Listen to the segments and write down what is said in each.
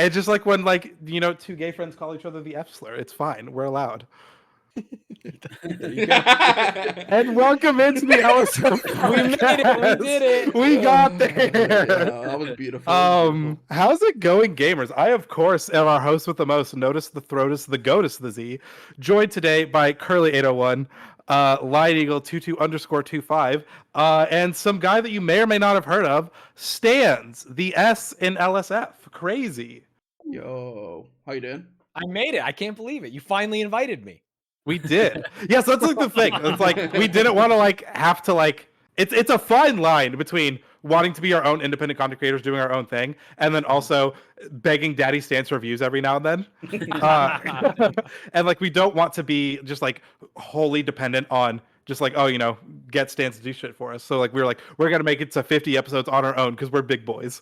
It's just like when like two gay friends call each other the F slur. It's fine. We're allowed. There you go. And welcome into the LSF. We made it. We did it. We got there. Yeah, that was beautiful. Beautiful. How's it going, gamers? I, of course, am our host with the most, notice the throatus, the goatus, the Z, joined today by Curly801, Light Eagle 22_25, and some guy that you may or may not have heard of, Stanz, the S in LSF. Crazy. Yo, how you doing? I made it. I can't believe it. You finally invited me. We did. Yes, that's like the thing. It's like we didn't want to like have to like. It's a fine line between wanting to be our own independent content creators doing our own thing, and then also begging Daddy Stance reviews every now and then. And like we don't want to be just like wholly dependent on just like get Stance to do shit for us. So like we were like we're gonna make it to 50 episodes on our own because we're big boys.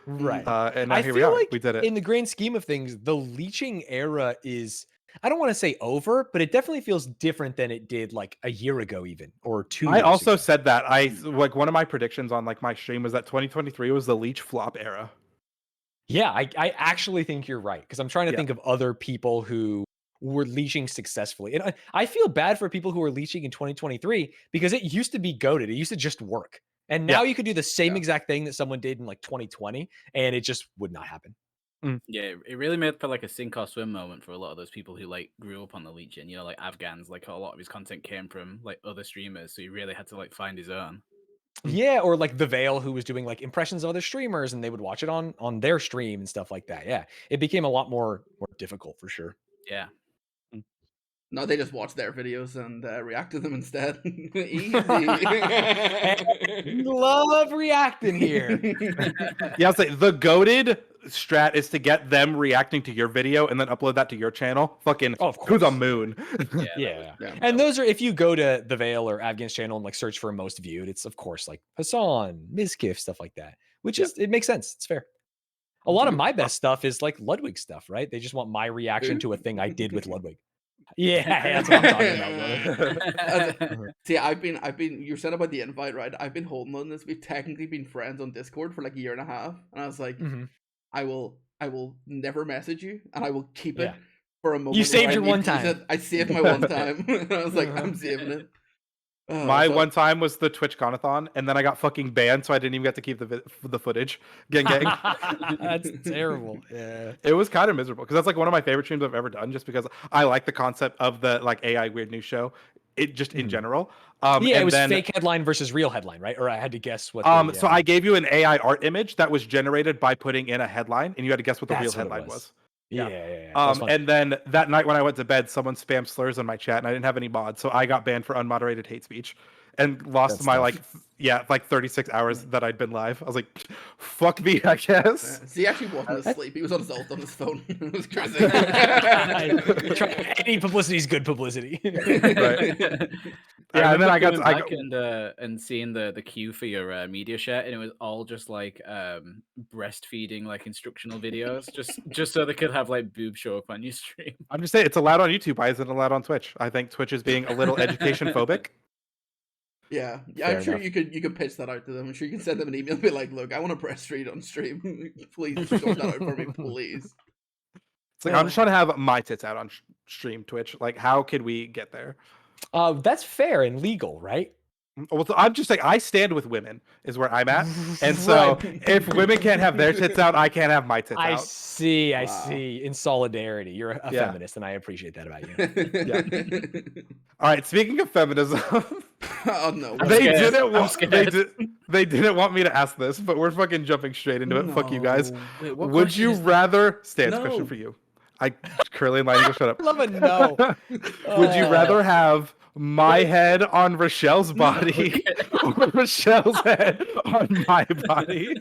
Right. And now I here feel we are. like We did it. in the grand scheme of things, the leeching era is, I don't want to say over, but it definitely feels different than it did like a year ago, even, or 2 years I also ago. said that like one of my predictions on like my stream was that 2023 was the leech flop era. Yeah, I actually think you're right, because I'm trying to think of other people who were leeching successfully. And I feel bad for people who are leeching in 2023 because it used to be goated. It used to just work. And now you could do the same exact thing that someone did in like 2020 and it just would not happen. Yeah, it really made for like a sink or swim moment for a lot of those people who like grew up on the leeching. Like Afghans, like a lot of his content came from like other streamers, so he really had to like find his own. Yeah, or like the Veil, who was doing like impressions of other streamers, and they would watch it on their stream and stuff like that. Yeah, it became a lot more difficult for sure. Yeah. No, they just watch their videos and react to them instead. Easy. Love reacting here. Yeah, I'll say the goated strat is to get them reacting to your video and then upload that to your channel. Fucking to the moon. Yeah. And those are, if you go to the Veil or Afghan's channel and like search for most viewed, it's of course like Hassan, Mizkif, stuff like that, which is, it makes sense. It's fair. A lot of my best stuff is like Ludwig stuff, right? They just want my reaction to a thing I did with Ludwig. Yeah, that's what I'm talking about, brother. See, I've been. You said about the invite, right? I've been holding on this. We've technically been friends on Discord for like a year and a half, and I was like, I will never message you, and I will keep it for a moment. You saved your one time. I saved my one time. I was like, I'm saving it. My one time was the TwitchConathon, and then I got fucking banned, so I didn't even get to keep the footage. Gang. That's terrible. Yeah, it was kind of miserable because that's like one of my favorite streams I've ever done, just because I like the concept of the like AI weird news show. It just in general. It was fake headline versus real headline, right? Or I had to guess what. So I gave you an AI art image that was generated by putting in a headline, and you had to guess what the real headline was. Yeah. And then that night when I went to bed, someone spammed slurs on my chat, and I didn't have any mods, so I got banned for unmoderated hate speech, and lost my like 36 hours that I'd been live. I was like, "Fuck me," I guess. So he actually wasn't asleep; he was on his ult on his phone. It was crazy. Any publicity is good publicity. Right. Yeah, and then I got back and seeing the queue for your media share, and it was all just like breastfeeding like instructional videos, just so they could have like boob show up on your stream. I'm just saying it's allowed on YouTube. Why isn't it allowed on Twitch? I think Twitch is being a little education phobic. Yeah, I'm sure you could pitch that out to them. I'm sure you can send them an email and be like, "Look, I want to breastfeed on stream. Please sort that out for me, please." It's like I'm just trying to have my tits out on stream Twitch. Like, how could we get there? That's fair and legal, right? Well, so I'm just saying I stand with women is where I'm at, and so if women can't have their tits out, I can't have my tits out. I see. In solidarity, you're a feminist, and I appreciate that about you. All right. Speaking of feminism, oh no, they didn't want me to ask this, but we're fucking jumping straight into it. Fuck you guys. Wait, would you rather? Stan's question for you. Curly and Lightning, shut up. I love a no. Would you rather have my head on Rochelle's body or Rochelle's head on my body?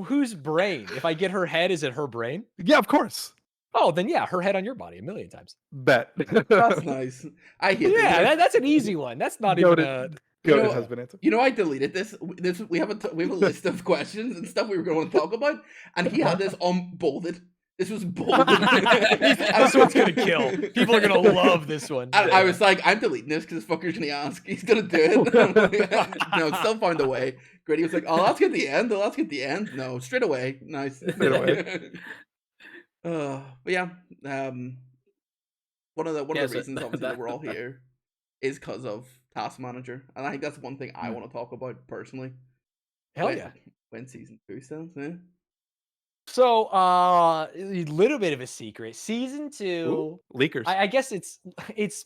Whose brain? If I get her head, is it her brain? Yeah, of course. Oh, then yeah, her head on your body 1,000,000 times. Bet. That's nice. I hate that's an easy one. That's not even a good husband answer. I deleted this. We have a list of questions and stuff we were going to talk about, and he had this bolded. This was bold. This one's gonna kill. People are gonna love this one. I was like, I'm deleting this because this fucker's gonna ask. He's gonna do it. No, still find a way. Grady was like, "Oh, let's get the end. No, straight away. Nice. Straight away. But yeah, one of the Yeah, reasons obviously that we're all here is because of Task Manager, and I think that's one thing I want to talk about personally. Hell yeah. When season 2 stands, yeah. So, a little bit of a secret. Season 2, Ooh, leakers. I guess it's this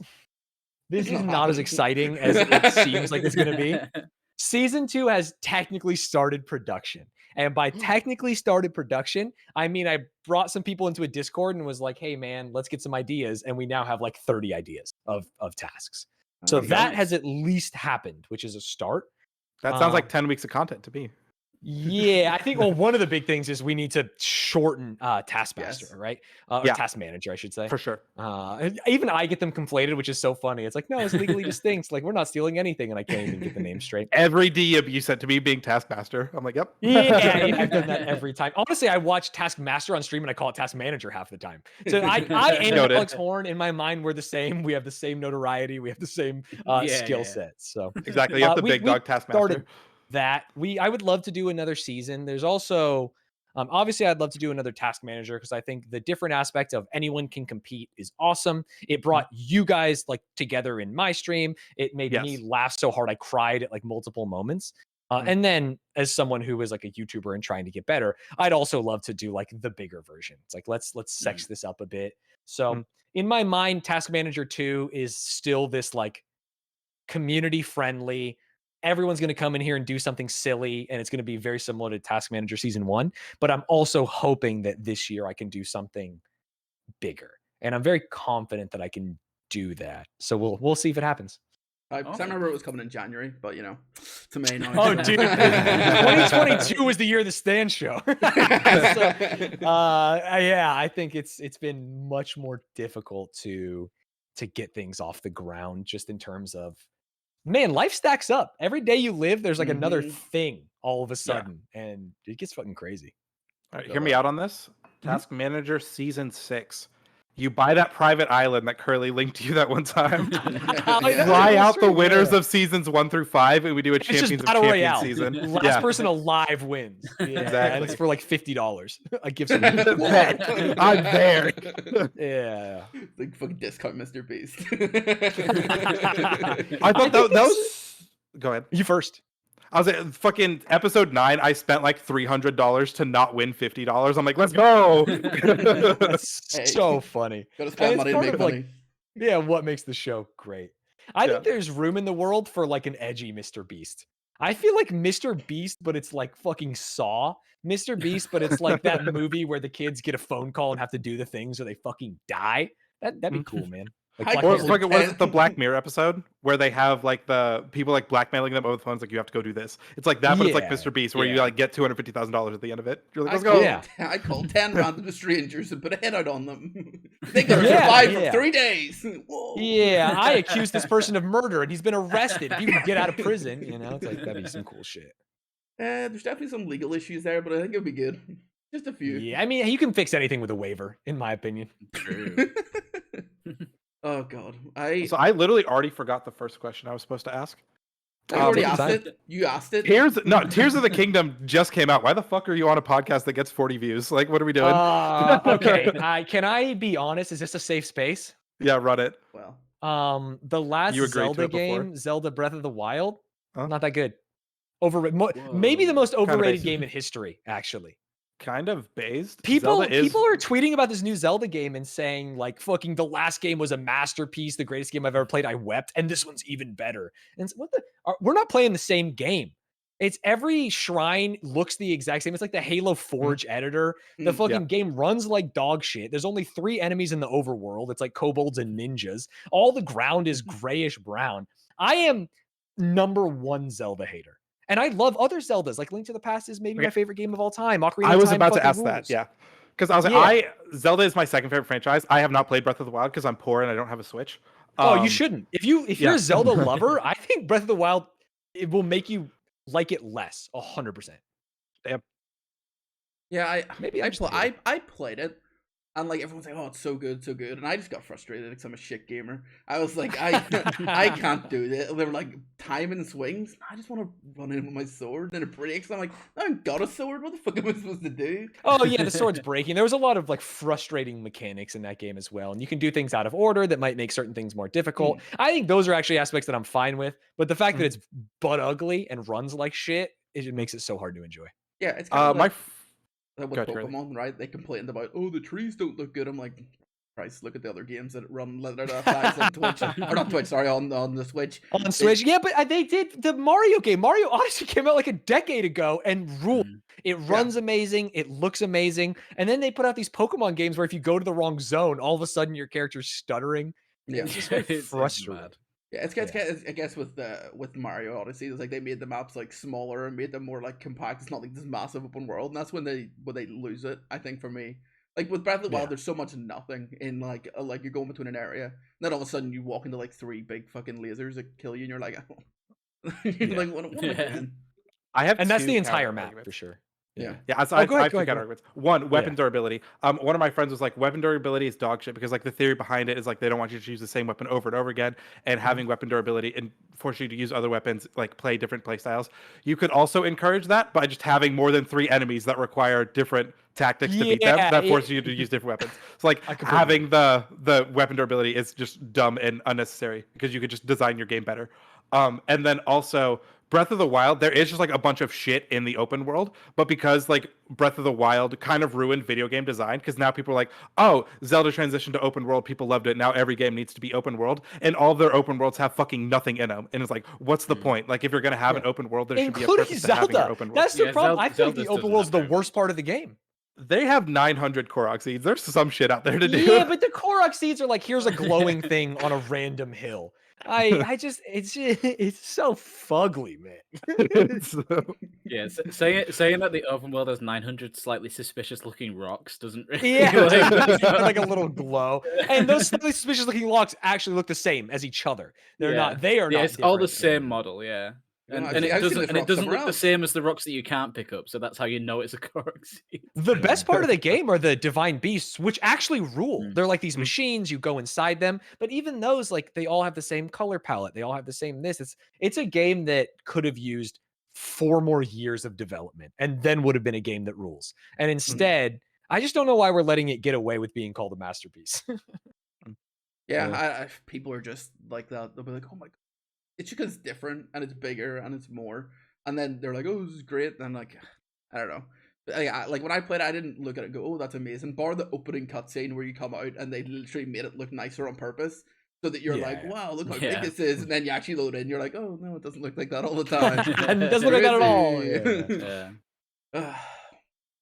is not as happening. exciting as it seems like it's going to be. Season 2 has technically started production. And by technically started production, I mean I brought some people into a Discord and was like, "Hey man, let's get some ideas." And we now have like 30 ideas of tasks. So Oh, that nice. has at least happened, which is a start. That sounds like 10 weeks of content to me. Yeah, I think one of the big things is we need to shorten Taskmaster, Yes. right? Or Yeah. Task Manager, I should say. For sure. Even I get them conflated, which is so funny. It's like, no, it's legally distinct. Like, we're not stealing anything, and I can't even get the name straight. Every DM you sent to me being Taskmaster. I'm like, yep. Yeah, I've done that every time. Honestly, I watch Taskmaster on stream and I call it Task Manager half the time. So I and Noted. Alex Horn, in my mind, we're the same. We have the same notoriety. We have the same skill sets. So Exactly. You have the big dog Taskmaster. That I would love to do another season. There's also obviously I'd love to do another Task Manager because I think the different aspect of anyone can compete is awesome. It brought you guys like together in my stream. It made me laugh so hard I cried at like multiple moments. And then as someone who is like a YouTuber and trying to get better, I'd also love to do like the bigger version. It's like let's sex this up a bit. So in my mind, Task Manager 2 is still this like community friendly. Everyone's going to come in here and do something silly, and it's going to be very similar to Task Manager Season 1. But I'm also hoping that this year I can do something bigger, and I'm very confident that I can do that. So we'll see if it happens. I remember it was coming in January, but you know, to May now. Oh, dude, 2022 was the year of the Stanz show. Yeah, I think it's been much more difficult to get things off the ground, just in terms of. Man, life stacks up. Every day you live, there's like another thing all of a sudden, and it gets fucking crazy. All right, hear me out on this. Task Manager Season 6. You buy that private island that Curly linked to you that one time. Fly out the winners of seasons 1 through 5, and we do a Champions of Champions season. Last person alive wins. Yeah, exactly. And it's for like $50. I give some. I'm there. Yeah. Like fucking discount Mr. Beast. I thought that was. Go ahead. You first. I was at fucking episode 9. I spent like $300 to not win $50. I'm like, let's go. That's so funny. Gotta spend money to make money. Like, yeah, what makes the show great? I think there's room in the world for like an edgy Mr. Beast. I feel like Mr. Beast, but it's like fucking Saw. Mr. Beast, but it's like that movie where the kids get a phone call and have to do the things or they fucking die. That'd be cool, man. Like or like, was it the Black Mirror episode where they have like the people like blackmailing them over the phones, like you have to go do this. It's like that, but it's like Mr. Beast where you like get $250,000 at the end of it. You're like, let's go. I called 10 random strangers and put a head out on them. They gotta survive for 3 days. Whoa. Yeah, I accused this person of murder and he's been arrested. If you can get out of prison, you know, it's like that'd be some cool shit. There's definitely some legal issues there, but I think it'd be good. Just a few. Yeah, I mean, you can fix anything with a waiver, in my opinion. True. Oh god, So I literally already forgot the first question I was supposed to ask. I already asked it. You asked it. Tears of the Kingdom just came out. Why the fuck are you on a podcast that gets 40 views? Like, what are we doing? Okay, can I be honest? Is this a safe space? Yeah, run it. Well, the last Zelda game, Zelda Breath of the Wild, not that good. Maybe the most overrated game in history, actually. Kind of based. People are tweeting about this new Zelda game and saying like, fucking the last game was a masterpiece, the greatest game I've ever played. I wept, and this one's even better. And so we're not playing the same game. It's every shrine looks the exact same. It's like the Halo Forge editor. The fucking game runs like dog shit. There's only 3 enemies in the overworld. It's like kobolds and ninjas. All the ground is grayish brown. I am #1 Zelda hater. And I love other Zeldas. Like Link to the Past is maybe my favorite game of all time. I was about to ask that, yeah. Because I was like, Zelda is my second favorite franchise. I have not played Breath of the Wild because I'm poor and I don't have a Switch. You shouldn't. If you're a Zelda lover, I think Breath of the Wild, it will make you like it less, 100%. Damn. Yeah, I played it, and like everyone's like, oh, it's so good, and I just got frustrated because I'm a shit gamer. I was like, I can't do this. They were like, time and swings. I just want to run in with my sword, and it breaks. And I'm like, I haven't got a sword. What the fuck am I supposed to do? Oh yeah, the sword's breaking. There was a lot of like frustrating mechanics in that game as well, and you can do things out of order that might make certain things more difficult. I think those are actually aspects that I'm fine with, but the fact that it's butt ugly and runs like shit, it makes it so hard to enjoy. Yeah, it's kind of like with Go ahead, Pokemon, right? They complained about, oh, the trees don't look good. I'm like, Christ, look at the other games that run guys on Twitch, or not Twitch, sorry, on the Switch. On Switch, yeah, but they did the Mario game. Mario Odyssey came out like a decade ago and ruled. It runs amazing, it looks amazing, and then they put out these Pokemon games where if you go to the wrong zone, all of a sudden your character's stuttering. Yeah, it's just very frustrating. Yeah, I guess with Mario Odyssey, it's like they made the maps like smaller and made them more like compact. It's not like this massive open world, and that's when they lose it. I think for me, like with Breath of the Wild, there's so much nothing in like you're going between an area, and then all of a sudden you walk into like 3 big fucking lasers that kill you, and you're like, oh. You're like, what am I doing? And that's the entire map for sure. Yeah. So I have two counter arguments. One, weapon durability. One of my friends was like, weapon durability is dog shit because like the theory behind it is like they don't want you to use the same weapon over and over again, and having weapon durability and force you to use other weapons, like play different play styles. You could also encourage that by just having more than 3 enemies that require different tactics to beat them that force you to use different weapons. So like having the weapon durability is just dumb and unnecessary because you could just design your game better. And then also Breath of the Wild, there is just like a bunch of shit in the open world, but because like Breath of the Wild kind of ruined video game design, because now people are like, oh, Zelda transitioned to open world, people loved it, now every game needs to be open world, and all their open worlds have fucking nothing in them, and it's like, what's the point? Like if you're gonna have an open world, there should be a purpose to having an open world. That's the problem. I think the open world's the worst part of the game. They have 900 Korok seeds. There's some shit out there to do. Yeah, but the Korok seeds are like, here's a glowing thing on a random hill. It's so fugly, man. Yeah, saying that the open world has 900 slightly suspicious looking rocks doesn't really like a little glow. And those slightly suspicious looking rocks actually look the same as each other. They are not it's all the same model, And it doesn't look the same as the rocks that you can't pick up, so that's how you know it's a Korok seed. The best part of the game are the divine beasts, which actually rule. They're like these machines, you go inside them, but even those, like, they all have the same color palette. They all have the same this. It's a game that could have used 4 more years of development and then would have been a game that rules. And instead, I just don't know why we're letting it get away with being called a masterpiece. People are just like that. They'll be like, oh my God. It's because it's different and it's bigger and it's more, and then they're like, "Oh, this is great." And I'm like, I don't know. Like when I played, I didn't look at it and go, "Oh, that's amazing." Bar the opening cutscene where you come out and they literally made it look nicer on purpose, so that you're like, "Wow, look how big this is." And then you actually load in, you're like, "Oh no, it doesn't look like that all the time." And it doesn't look like that at all.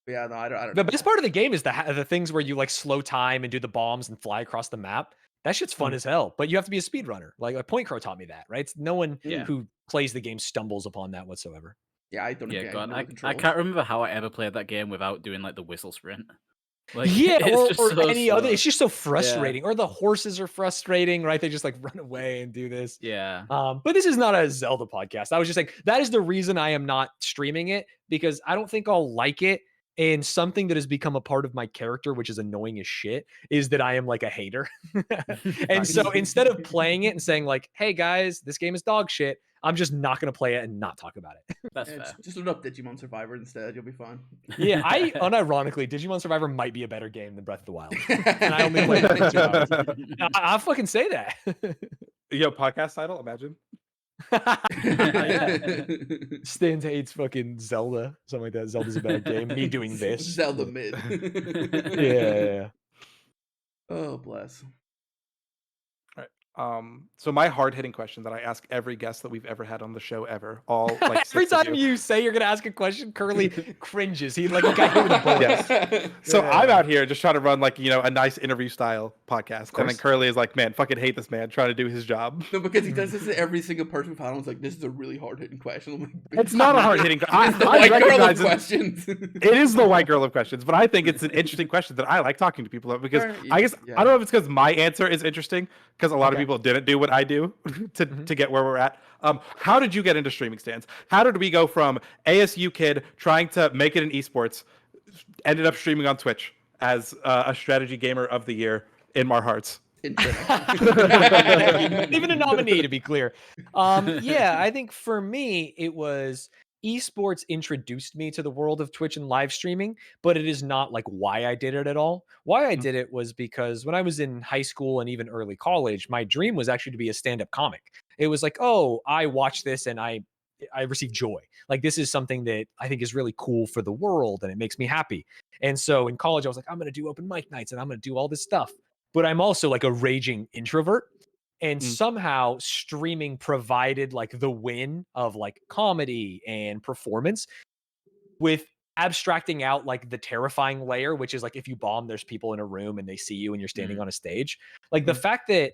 No, I don't. The best part of the game is the things where you like slow time and do the bombs and fly across the map. That shit's fun as hell, but you have to be a speedrunner. Like Point Crow taught me that, right? No one who plays the game stumbles upon that whatsoever. Yeah, I don't. I can't remember how I ever played that game without doing like the whistle sprint. Like, or any other. It's just so frustrating. Or the horses are frustrating, right? They just like run away and do this. Yeah. But this is not a Zelda podcast. I was just saying that is the reason I am not streaming it, because I don't think I'll like it. And something that has become a part of my character, which is annoying as shit, is that I am like a hater. And so instead of playing it and saying like, hey guys, this game is dog shit, I'm just not going to play it and not talk about it. That's fair. Just load up Digimon Survivor instead. You'll be fine. Yeah, unironically, Digimon Survivor might be a better game than Breath of the Wild. And I only played it for 2 hours. I'll fucking say that. Yo, podcast title, imagine. Stanz hates fucking Zelda, something like that. Zelda's a bad game. Me doing this. Zelda mid. Yeah. Oh, bless. So my hard-hitting question that I ask every guest that we've ever had on the show ever, all like every time you say you're gonna ask a question, Curly cringes. He like got hit with a bullet. Yes. So I'm out here just trying to run like, a nice interview style podcast, and then Curly is like, man, fucking hate this man trying to do his job. No, because he does this to every single person we've had. I was like, this is a really hard-hitting question. I'm like, it's not a hard-hitting question. It's the white girl of questions. It is the white girl of questions, but I think it's an interesting question that I like talking to people about, because I guess I don't know if it's because my answer is interesting, because a lot of people didn't do what I do to get where we're at. How did you get into streaming, Stanz? How did we go from ASU kid trying to make it in esports, ended up streaming on Twitch as a strategy gamer of the year in our hearts? Not even a nominee, to be clear. Yeah, I think for me, it was esports introduced me to the world of Twitch and live streaming, but it is not like why I did it at all. Why I did it was because when I was in high school and even early college, my dream was actually to be a stand-up comic. It was like, oh, I watch this and I receive joy. Like this is something that I think is really cool for the world and it makes me happy. And so in college, I was like, I'm going to do open mic nights and I'm going to do all this stuff. But I'm also like a raging introvert. And somehow streaming provided like the win of like comedy and performance with abstracting out like the terrifying layer, which is like if you bomb, there's people in a room and they see you and you're standing on a stage. Like the fact that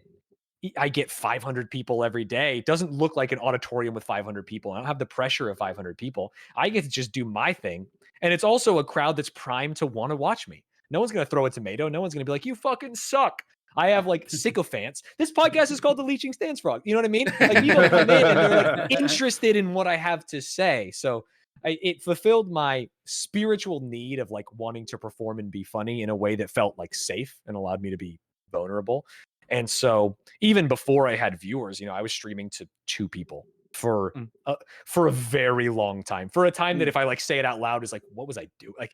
I get 500 people every day doesn't look like an auditorium with 500 people. I don't have the pressure of 500 people. I get to just do my thing. And it's also a crowd that's primed to want to watch me. No one's going to throw a tomato. No one's going to be like, you fucking suck. I have like sycophants. This podcast is called The Leeching Stanz Frog. You know what I mean? Like people come in and they're like interested in what I have to say. So it fulfilled my spiritual need of like wanting to perform and be funny in a way that felt like safe and allowed me to be vulnerable. And so even before I had viewers, I was streaming to 2 people for a very long time. For a time that if I like say it out loud is like, what was I doing? Like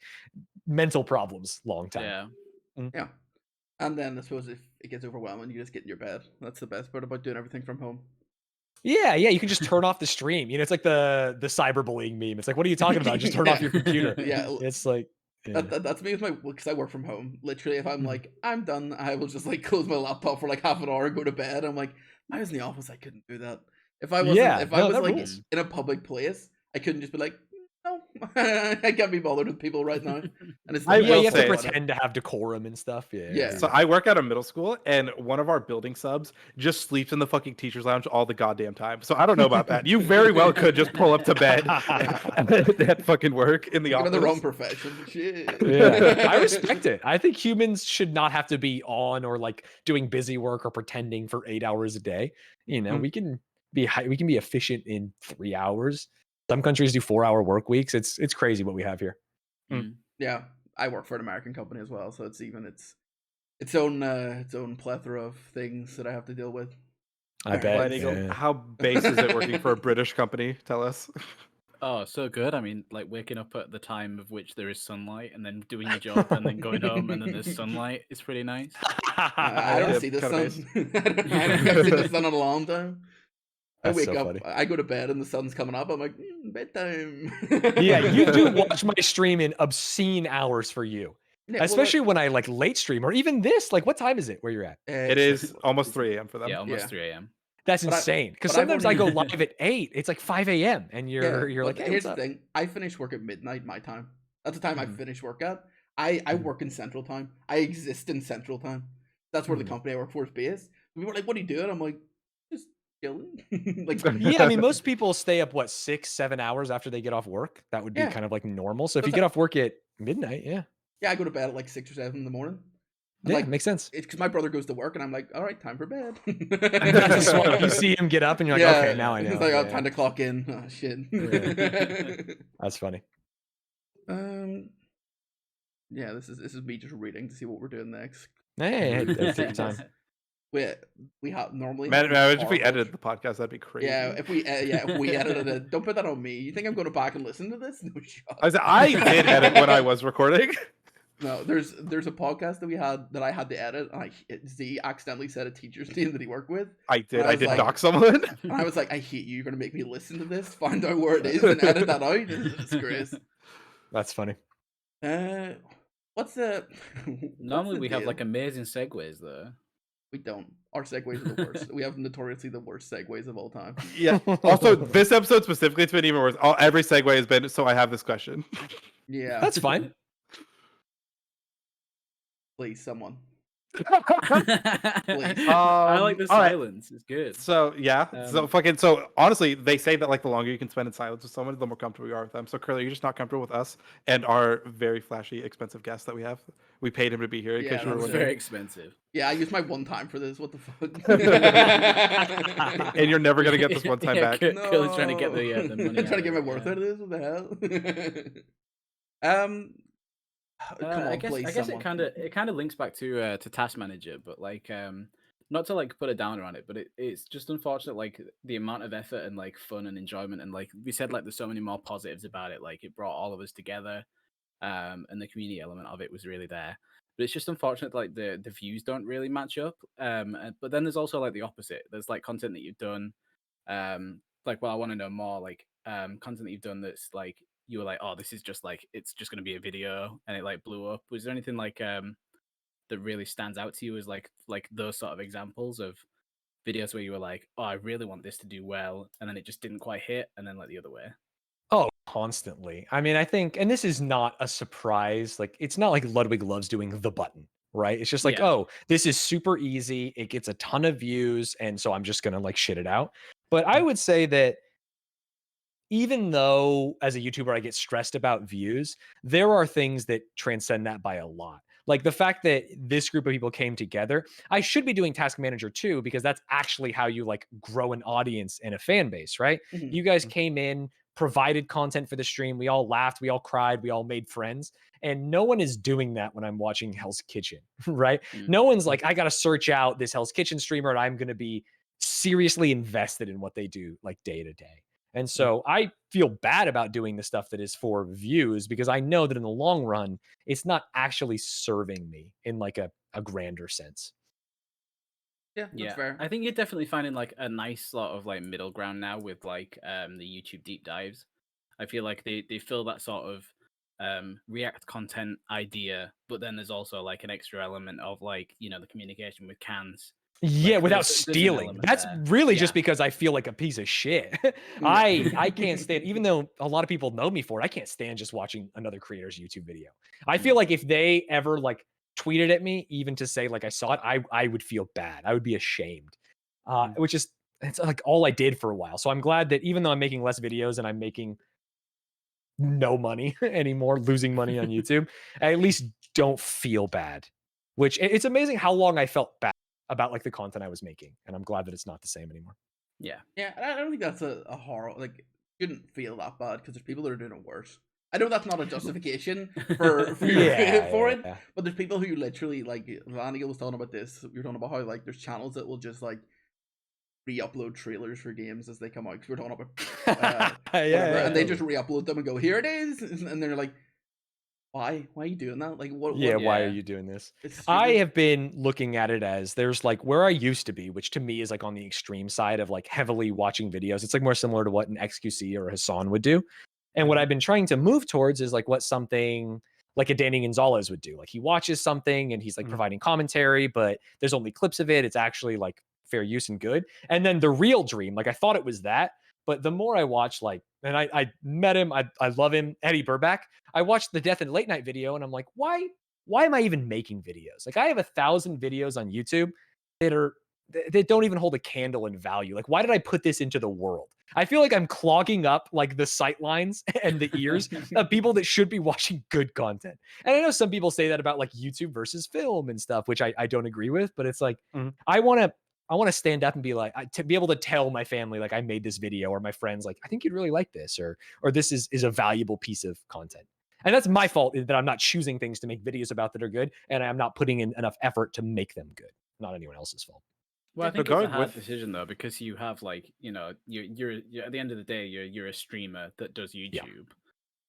mental problems, long time. Yeah. And then I suppose if it gets overwhelming, you just get in your bed. That's the best part about doing everything from home. Yeah, you can just turn off the stream. It's like the cyberbullying meme. It's like, what are you talking about? Just turn off your computer. Yeah, it's like that's me with because I work from home. Literally, if I'm like I'm done, I will just like close my laptop for like half an hour, go to bed. I'm like, I was in the office, I couldn't do that. If I wasn't, if I was like in a public place, I couldn't just be like, no, I can't be bothered with people right now. And it's you have to pretend to have decorum and stuff. Yeah. So I work at a middle school, and one of our building subs just sleeps in the fucking teacher's lounge all the goddamn time. So I don't know about that. You very well could just pull up to bed at fucking work in the office. In the wrong profession. Shit. Yeah, I respect it. I think humans should not have to be on or like doing busy work or pretending for 8 hours a day. We can be efficient in 3 hours. Some countries do 4-hour work weeks. It's crazy what we have here. Yeah, I work for an American company as well, so it's its own plethora of things that I have to deal with. I bet. Yeah. How base is it working for a British company? Tell us. Oh, so good. I mean, like waking up at the time of which there is sunlight, and then doing your job, and then going home, and then there's sunlight. It's pretty nice. I don't see the sun. I haven't seen the sun in a long time. That's I wake so up, funny. I go to bed, and the sun's coming up. I'm like, bedtime. Yeah, you do watch my stream in obscene hours for you. Yeah, especially when I like late stream or even this. Like, what time is it where you're at? It is almost 3 a.m. for them. Yeah, almost 3 a.m. That's insane. Because sometimes I go live at 8. It's like 5 a.m. and you're like, hey, here's the thing. I finish work at midnight my time. That's the time I finish work at. I work in Central Time. I exist in Central Time. That's where the company I work for is based. People are like, what are you doing? I'm like, just chilling. Yeah, I mean, most people stay up 6-7 hours after they get off work. That would be kind of like normal. So if you get off work at midnight, yeah, I go to bed at like 6 or 7 in the morning. Yeah, makes sense. It's because my brother goes to work and I'm like, all right, time for bed. You see him get up and you're like, okay, now I know. It's like, time to clock in. Oh shit. That's funny. Yeah, this is me just reading to see what we're doing next. Hey, take your time. We have normally. Man, if we edited the podcast, that'd be crazy. Yeah, if we edited it, don't put that on me. You think I'm going to back and listen to this? No shot. I did edit when I was recording. No, there's a podcast that I had to edit, and Z accidentally said a teacher's name that he worked with. I did dox someone. And I was like, I hate you. You're gonna make me listen to this, find out where it is, and edit that out. This is a disgrace. That's funny. What's the? Normally we have like amazing segues though. We don't. Our segues are the worst. We have notoriously the worst segues of all time. Yeah. Also, this episode specifically, it's been even worse. Every segue has been. So I have this question. Yeah, that's fine. Please, someone. Please. I like the silence. Right. It's good. So yeah. So honestly, they say that like the longer you can spend in silence with someone, the more comfortable you are with them. So Curly, you're just not comfortable with us and our very flashy, expensive guest that we have. We paid him to be here in case you were wondering. Very expensive. Yeah, I used my one time for this. What the fuck? And you're never gonna get this one time back. Curly's trying to get the money. I'm trying to get my worth out of this. What the hell? I guess it kind of links back to Task Manager, but like not to like put a downer on it, but it's just unfortunate, like the amount of effort and like fun and enjoyment, and like we said, like there's so many more positives about it. Like it brought all of us together, and the community element of it was really there. But it's just unfortunate, like the views don't really match up. But then there's also like the opposite. There's like content that you've done, like, well, I want to know more, like content that you've done that's like you were like, oh, this is just like it's just gonna be a video, and it like blew up. Was there anything like that really stands out to you as like those sort of examples of videos where you were like, oh, I really want this to do well, and then it just didn't quite hit, and then like the other way? Oh, constantly. I mean, I think, and this is not a surprise. Like, it's not like Ludwig loves doing the button, right? It's just like, Yeah. oh, this is super easy. It gets a ton of views. And so I'm just going to like shit it out. But I would say that even though as a YouTuber, I get stressed about views, there are things that transcend that by a lot. Like the fact that this group of people came together, I should be doing Task Manager too, because that's actually how you like grow an audience and a fan base, right? Mhm. You guys came in, provided content for the stream. We all laughed, we all cried, we all made friends. And no one is doing that when I'm watching Hell's Kitchen, right? Mm. No one's like, I got to search out this Hell's Kitchen streamer and I'm going to be seriously invested in what they do like day to day. And so I feel bad about doing the stuff that is for views because I know that in the long run, it's not actually serving me in like a grander sense. Yeah, that's Yeah, fair. I think you're definitely finding like a nice sort of like middle ground now with like the YouTube deep dives. I feel like they fill that sort of React content idea, but then there's also like an extra element of like, you know, the communication with cans. Yeah, Like, without there's an stealing. element That's there. really Yeah. just because I feel like a piece of shit. I can't stand, even though a lot of people know me for it, I can't stand just watching another creator's YouTube video. I feel like if they ever like tweeted at me, even to say like I saw it, I would feel bad. I would be ashamed. Which is it's like all I did for a while. So I'm glad that even though I'm making less videos and I'm making no money anymore, losing money on YouTube, I at least don't feel bad. Which it's amazing how long I felt bad about like the content I was making, and I'm glad that it's not the same anymore. Yeah. Yeah, and I don't think that's a horror. Like, you shouldn't feel that bad because there's people that are doing it worse. I know that's not a justification for your for it, but there's people who literally like. Laniel was talking about this. You're talking about how like there's channels that will just like re-upload trailers for games as they come out. Because we're talking about and they just re-upload them and go, here it is, and they're like, why are you doing that? Like, what? Why are you doing this? I have been looking at it as there's like where I used to be, which to me is like on the extreme side of like heavily watching videos. It's like more similar to what an XQC or a Hassan would do. And what I've been trying to move towards is like what something like a Danny Gonzalez would do. Like he watches something and he's like providing commentary, but there's only clips of it. It's actually like fair use and good. And then the real dream, like I thought it was that, but the more I watch, like, and I met him, I love him, Eddie Burback. I watched the Death and Late Night video and I'm like, why am I even making videos? Like I have 1,000 videos on YouTube that don't even hold a candle in value. Like, why did I put this into the world? I feel like I'm clogging up like the sight lines and the ears of people that should be watching good content. And I know some people say that about like YouTube versus film and stuff, which I don't agree with, but it's like, I want to stand up and be like, to be able to tell my family, like I made this video, or my friends, like, I think you'd really like this, or this is a valuable piece of content. And that's my fault that I'm not choosing things to make videos about that are good. And I'm not putting in enough effort to make them good. Not anyone else's fault. Well, I think it's a hard decision though, because you have like, you know, you're at the end of the day, you're a streamer that does YouTube.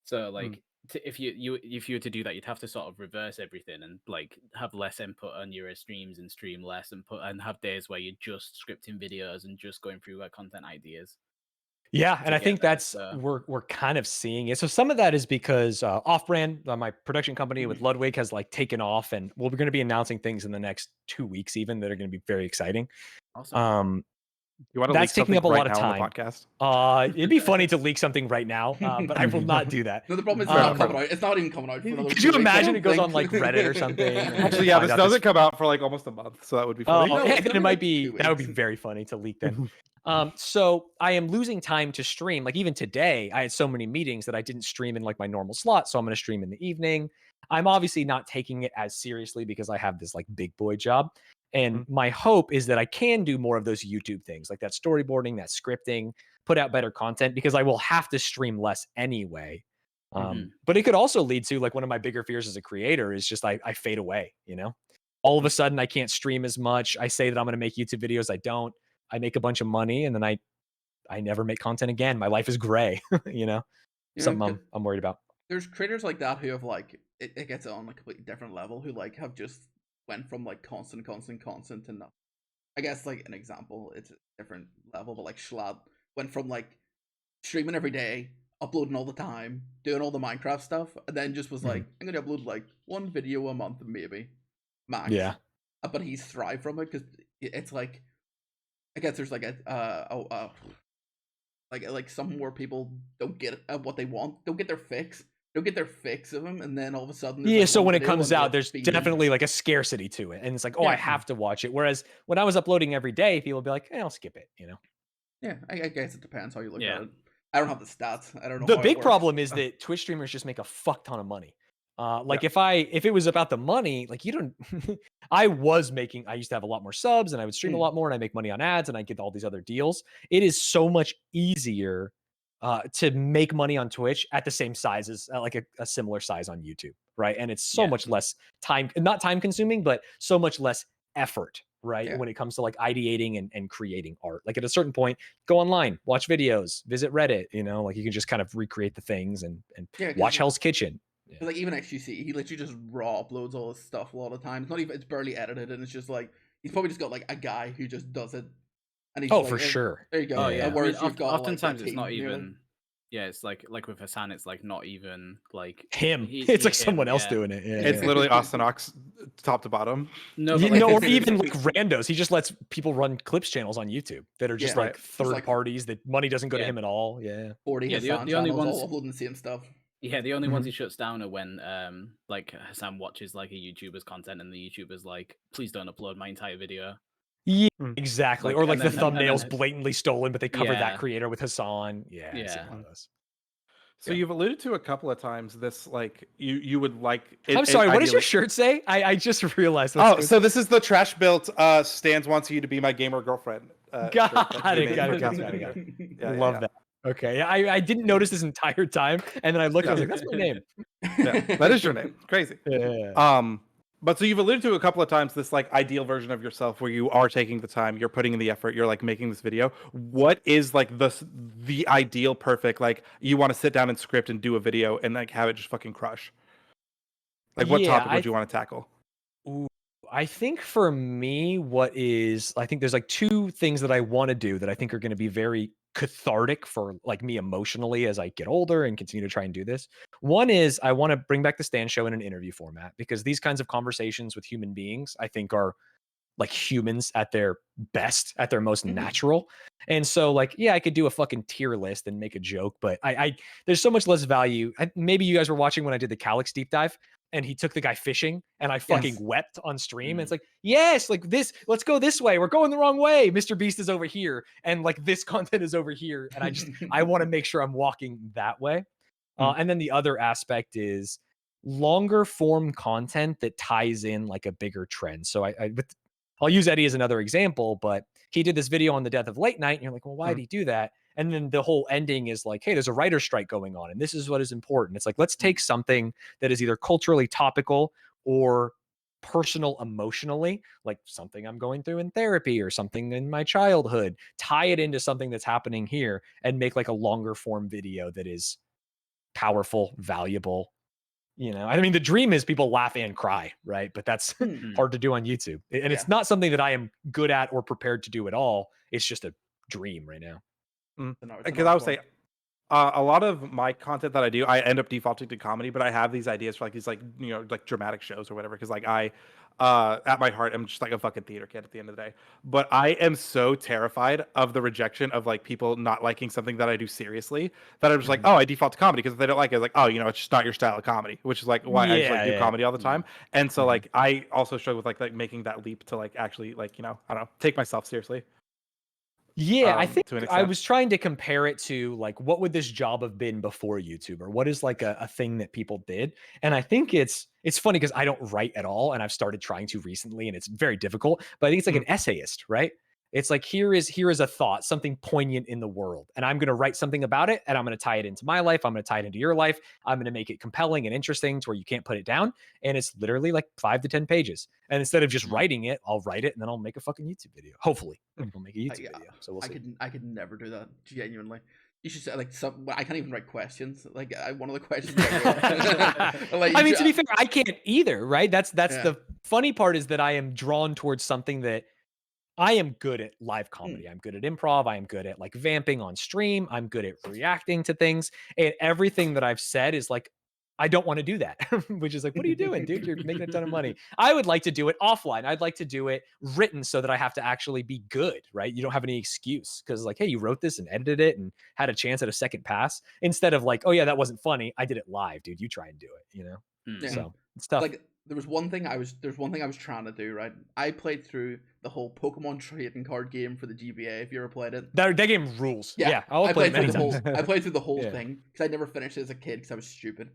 So like, if you were to do that, you'd have to sort of reverse everything and like have less input on your streams and stream less, and have days where you're just scripting videos and just going through content ideas. Yeah, and I think that's we're kind of seeing it. So some of that is because Off-Brand, my production company with Ludwig, has like taken off, and we're going to be announcing things in the next 2 weeks, even that are going to be very exciting. Awesome. You want to that's leak taking up a lot of on time. the podcast? It'd be funny to leak something right now, but I will not do that. No, the problem is it's not coming out. It's not even coming out. Could you imagine it goes on like Reddit or something? Actually, yeah, this doesn't come out for like almost a month, so that would be funny. It might be. That would be very funny to leak then. So I am losing time to stream. Like even today, I had so many meetings that I didn't stream in like my normal slot. So I'm going to stream in the evening. I'm obviously not taking it as seriously because I have this like big boy job. And my hope is that I can do more of those YouTube things, like that storyboarding, that scripting, put out better content, because I will have to stream less anyway. But it could also lead to like one of my bigger fears as a creator is just I fade away, you know? all of a sudden I can't stream as much. I say that I'm going to make YouTube videos. I don't. I make a bunch of money and then I never make content again. My life is gray, you know? Something I'm worried about. There's creators like that who have like it gets on a completely different level, who like have just went from like constant to not. I guess like an example, it's a different level, but like Schlatt went from like streaming every day, uploading all the time, doing all the Minecraft stuff, and then just was like, I'm gonna upload like one video a month, maybe max. Yeah. But he's thrived from it because it's like, I guess there's like like some more people don't get what they want, don't get their fix of him, and then all of a sudden yeah, like so when it video comes and out, it's there's being- definitely like a scarcity to it, and it's like, oh, I have to watch it. Whereas when I was uploading every day, people would be like, I'll skip it, you know? Yeah, I guess it depends how you look Yeah. at it. I don't have the stats. I don't know. The how it big works. problem is that Twitch streamers just make a fuck ton of money. Like if it was about the money, like you don't, I used to have a lot more subs and I would stream a lot more and I make money on ads and I get all these other deals. It is so much easier to make money on Twitch at the same size as like a similar size on YouTube. Right. And it's so much less not time consuming, but so much less effort. Right. When it comes to like ideating and creating art, like at a certain point, go online, watch videos, visit Reddit, you know, like you can just kind of recreate the things and watch Hell's Kitchen. Yeah. Like even XQC, he literally just raw uploads all his stuff a lot of times. It's barely edited, and it's just like he's probably just got like a guy who just does it. And he's oh, like, for sure. There you go. Oh yeah. Whereas you've got oftentimes like, it's not team, even. Yeah, it's like with Hassan, it's like not even like him. It's like someone else doing it. Yeah, it's literally Austin Ox, top to bottom. No, you but, know, like, or even like randos. He just lets people run clips channels on YouTube that are just like third parties that money doesn't go to him at all. Yeah. 40 Yeah, Hassan the only channels ones all uploading the same stuff. Yeah, the only ones he shuts down are when like Hassan watches like a YouTuber's content and the YouTuber's like, please don't upload my entire video. Yeah, exactly. Or like the and thumbnails then blatantly stolen, but they cover that creator with Hassan. Yeah. I've seen Yeah. one of those. So you've alluded to a couple of times this, like you would like. I'm sorry. What does your shirt say? I just realized. So this is the trash built. Stanz wants you to be my gamer girlfriend. Got it. Yeah, Love that. Okay. Yeah, I didn't notice this entire time, and then I looked. I was like, "That's my name." Yeah, that is your name. Crazy. Yeah. But so you've alluded to a couple of times this like ideal version of yourself where you are taking the time, you're putting in the effort, you're like making this video. What is like the ideal perfect, like you want to sit down and script and do a video and like have it just fucking crush? Like what topic would you want to tackle? Ooh, I think for me, I think there's like two things that I want to do that I think are going to be very cathartic for like me emotionally as I get older and continue to try and do this. One is I want to bring back the Stanz show in an interview format, because these kinds of conversations with human beings, I think, are like humans at their best, at their most natural. And so like, yeah, I could do a fucking tier list and make a joke, but I there's so much less value. Maybe you guys were watching when I did the Calyx deep dive and he took the guy fishing and I fucking wept on stream. And it's like, yes, like this, let's go this way. We're going the wrong way. Mr. Beast is over here. And like this content is over here. And I want to make sure I'm walking that way. And then the other aspect is longer form content that ties in like a bigger trend. So I'll use Eddie as another example, but he did this video on the death of late night. And you're like, well, why did he do that? And then the whole ending is like, hey, there's a writer's strike going on. And this is what is important. It's like, let's take something that is either culturally topical or personal emotionally, like something I'm going through in therapy or something in my childhood, tie it into something that's happening here and make like a longer form video that is powerful, valuable. You know, I mean, the dream is people laugh and cry, right? But that's hard to do on YouTube. And it's not something that I am good at or prepared to do at all. It's just a dream right now. Because I would say a lot of my content that I do, I end up defaulting to comedy, but I have these ideas for like these like, you know, like dramatic shows or whatever. Because like at my heart, I'm just like a fucking theater kid at the end of the day. But I am so terrified of the rejection of like people not liking something that I do seriously that I'm just like, oh, I default to comedy, because if they don't like it, it's like, oh, you know, it's just not your style of comedy, which is like why I just like do comedy all the time. And so like I also struggle with like making that leap to like actually like, you know, I don't know, take myself seriously. Yeah, I think I was trying to compare it to like, what would this job have been before YouTube, or what is like a thing that people did? And I think it's funny because I don't write at all, and I've started trying to recently, and it's very difficult. But I think it's like an essayist, right? It's like, here is a thought, something poignant in the world, and I'm going to write something about it, and I'm going to tie it into my life. I'm going to tie it into your life. I'm going to make it compelling and interesting to where you can't put it down. And it's literally like 5 to 10 pages. And instead of just writing it, I'll write it and then I'll make a fucking YouTube video. Hopefully, I'll make a YouTube video. So we'll see. I could never do that. Genuinely. You should say like some. I can't even write questions. Like one of the questions. Like, I mean, to be fair, I can't either. Right? That's the funny part, is that I am drawn towards something that I am good at. Live comedy. I'm good at improv. I am good at like vamping on stream. I'm good at reacting to things. And everything that I've said is like, I don't want to do that, which is like, what are you doing, dude? You're making a ton of money. I would like to do it offline. I'd like to do it written so that I have to actually be good, right? You don't have any excuse, because like, hey, you wrote this and edited it and had a chance at a second pass, instead of like, oh yeah, that wasn't funny. I did it live, dude. You try and do it, you know? Yeah. So it's tough. Like there's one thing I was trying to do, right? I played through the whole Pokemon trading card game for the GBA, if you ever played it. That game rules. Yeah, I played many through times. I played through the whole thing because I never finished it as a kid because I was stupid.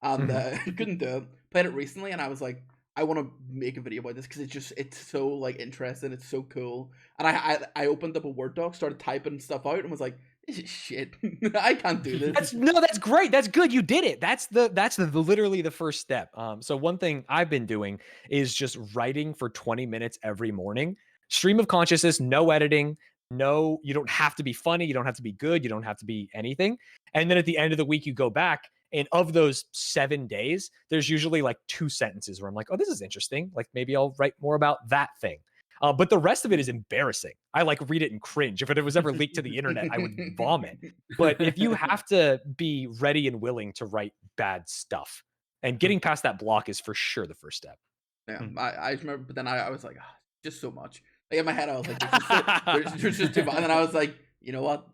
And couldn't do it. Played it recently and I was like, I want to make a video about this because it's so like interesting, it's so cool. And I opened up a Word doc, started typing stuff out, and was like, this is shit. I can't do this. That's great. That's good. You did it. That's literally the first step. So one thing I've been doing is just writing for 20 minutes every morning. Stream of consciousness, no editing. No, you don't have to be funny. You don't have to be good. You don't have to be anything. And then at the end of the week, you go back. And of those 7 days, there's usually like 2 sentences where I'm like, oh, this is interesting. Like maybe I'll write more about that thing. But the rest of it is embarrassing. I like read it and cringe. If it was ever leaked to the internet, I would vomit. But if you have to be ready and willing to write bad stuff, and getting past that block is for sure the first step. Yeah, I remember, but then I was like, oh, just so much. Like in my head, I was like, there's just too much. And then I was like, you know what?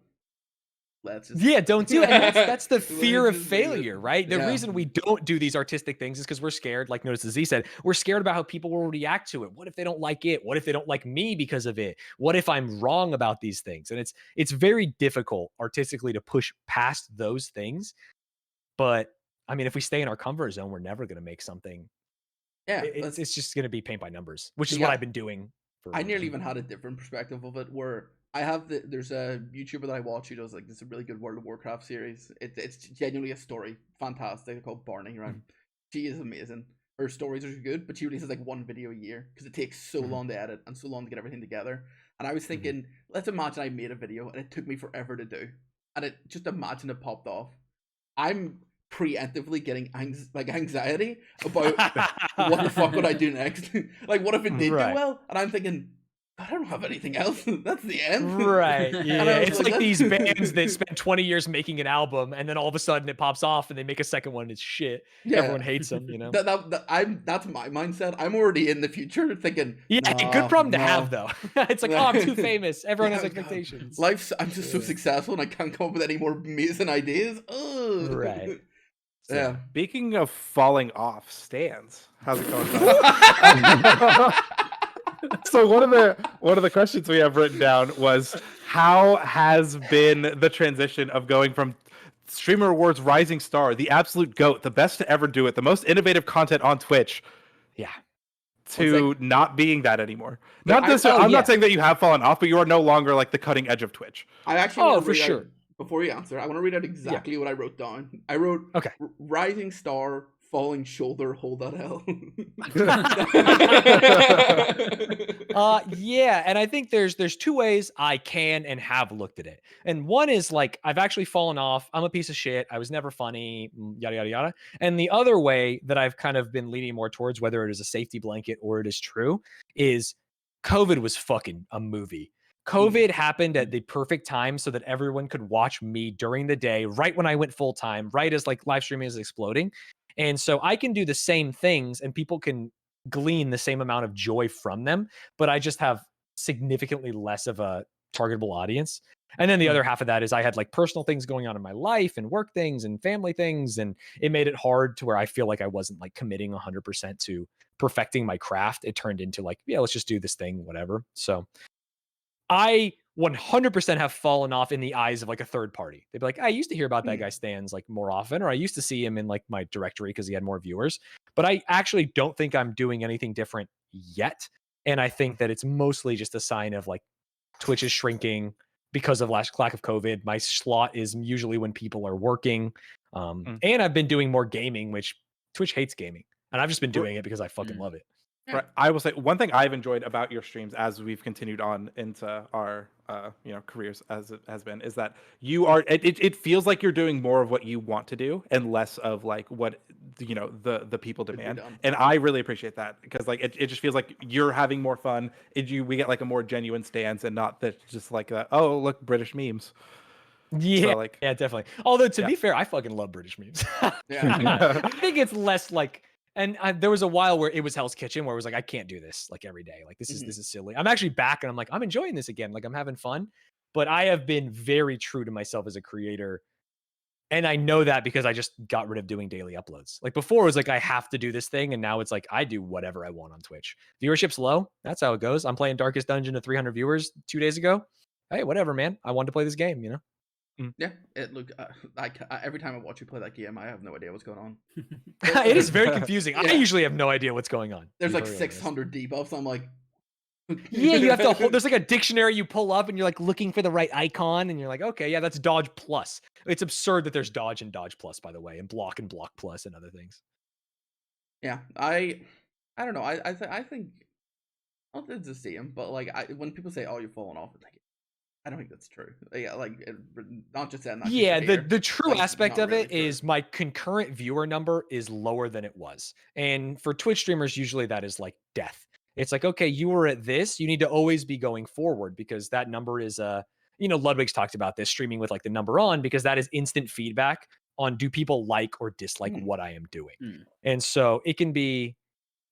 Don't do it. And that's the fear of failure, right? The reason we don't do these artistic things is because we're scared. Like notice as Z said, we're scared about how people will react to it. What if they don't like it? What if they don't like me because of it? What if I'm wrong about these things? And it's very difficult artistically to push past those things. But I mean, if we stay in our comfort zone, we're never going to make something. Yeah, it's just going to be paint by numbers, which is what I've been doing. I nearly even had a different perspective of it, where I have there's a YouTuber that I watch who does like this really good World of Warcraft series. It's genuinely a story, fantastic, called Barney, right? She is amazing. Her stories are good, but she releases like 1 video a year because it takes so long to edit and so long to get everything together. And I was thinking, let's imagine I made a video and it took me forever to do, and just imagine it popped off. I'm preemptively getting anxiety about what the fuck would I do next. Like what if it did do well, and I'm thinking, I don't have anything else. That's the end. Right. Yeah. It's like these bands that spend 20 years making an album, and then all of a sudden it pops off and they make a second one and it's shit. Yeah. Everyone hates them, you know? That's my mindset. I'm already in the future thinking, good problem to have though. It's like, oh, I'm too famous. Everyone has expectations. I'm just so successful and I can't come up with any more amazing ideas. Ugh. Right. So, speaking of falling off, Stanz, how's it going? So one of the questions we have written down was, how has been the transition of going from Streamer Awards rising star, the absolute GOAT, the best to ever do it, the most innovative content on Twitch, to not being that anymore? I'm not saying that you have fallen off, but you are no longer like the cutting edge of Twitch. I actually for sure. Before you answer, I want to read out exactly what I wrote down. I wrote, rising star, falling shoulder, hold that L. And I think there's 2 ways I can and have looked at it. And one is like, I've actually fallen off. I'm a piece of shit. I was never funny, yada, yada, yada. And the other way that I've kind of been leaning more towards, whether it is a safety blanket or it is true, is COVID was fucking a movie. COVID happened at the perfect time so that everyone could watch me during the day, right when I went full time, right as like live streaming is exploding. And so I can do the same things and people can glean the same amount of joy from them, but I just have significantly less of a targetable audience. And then the other half of that is I had like personal things going on in my life and work things and family things. And it made it hard to where I feel like I wasn't like committing 100% to perfecting my craft. It turned into like, let's just do this thing, whatever. So I 100% have fallen off in the eyes of like a third party. They'd be like, I used to hear about that guy Stanz like more often, or I used to see him in like my directory because he had more viewers, but I actually don't think I'm doing anything different yet. And I think that it's mostly just a sign of like Twitch is shrinking because of lack of COVID. My slot is usually when people are working. And I've been doing more gaming, which Twitch hates gaming. And I've just been doing it because I fucking love it. Right. I will say one thing I've enjoyed about your streams as we've continued on into our careers as it has been is that you are it feels like you're doing more of what you want to do and less of like what the people demand. And I really appreciate that because like it just feels like you're having more fun. We get like a more genuine stance and not that just like oh look British memes. Yeah, so, yeah, definitely. Although to be fair, I fucking love British memes. I think it's less like. And there was a while where it was Hell's Kitchen where it was like, I can't do this like every day. Like this is silly. I'm actually back and I'm like, I'm enjoying this again. Like I'm having fun, but I have been very true to myself as a creator. And I know that because I just got rid of doing daily uploads. Like before it was like, I have to do this thing. And now it's like, I do whatever I want on Twitch. Viewership's low. That's how it goes. I'm playing Darkest Dungeon to 300 viewers 2 days ago. Hey, whatever, man. I wanted to play this game, Yeah, every time I watch you play that game, I have no idea what's going on. It is very confusing. I usually have no idea what's going on. There's like 600 debuffs. I'm like, yeah, you have to. There's like a dictionary you pull up, and you're like looking for the right icon, and you're like, okay, yeah, that's dodge plus. It's absurd that there's dodge and dodge plus, by the way, and block plus and other things. Yeah, I don't know. I think it's the same, but like when people say, "Oh, you've fallen off," it's like, I don't think that's true. Yeah, like not just that. Yeah, the true aspect of it is my concurrent viewer number is lower than it was, and for Twitch streamers, usually that is like death. It's like, okay, you were at this, you need to always be going forward because that number is Ludwig's talked about this streaming with like the number on because that is instant feedback on do people like or dislike what I am doing, and so it can be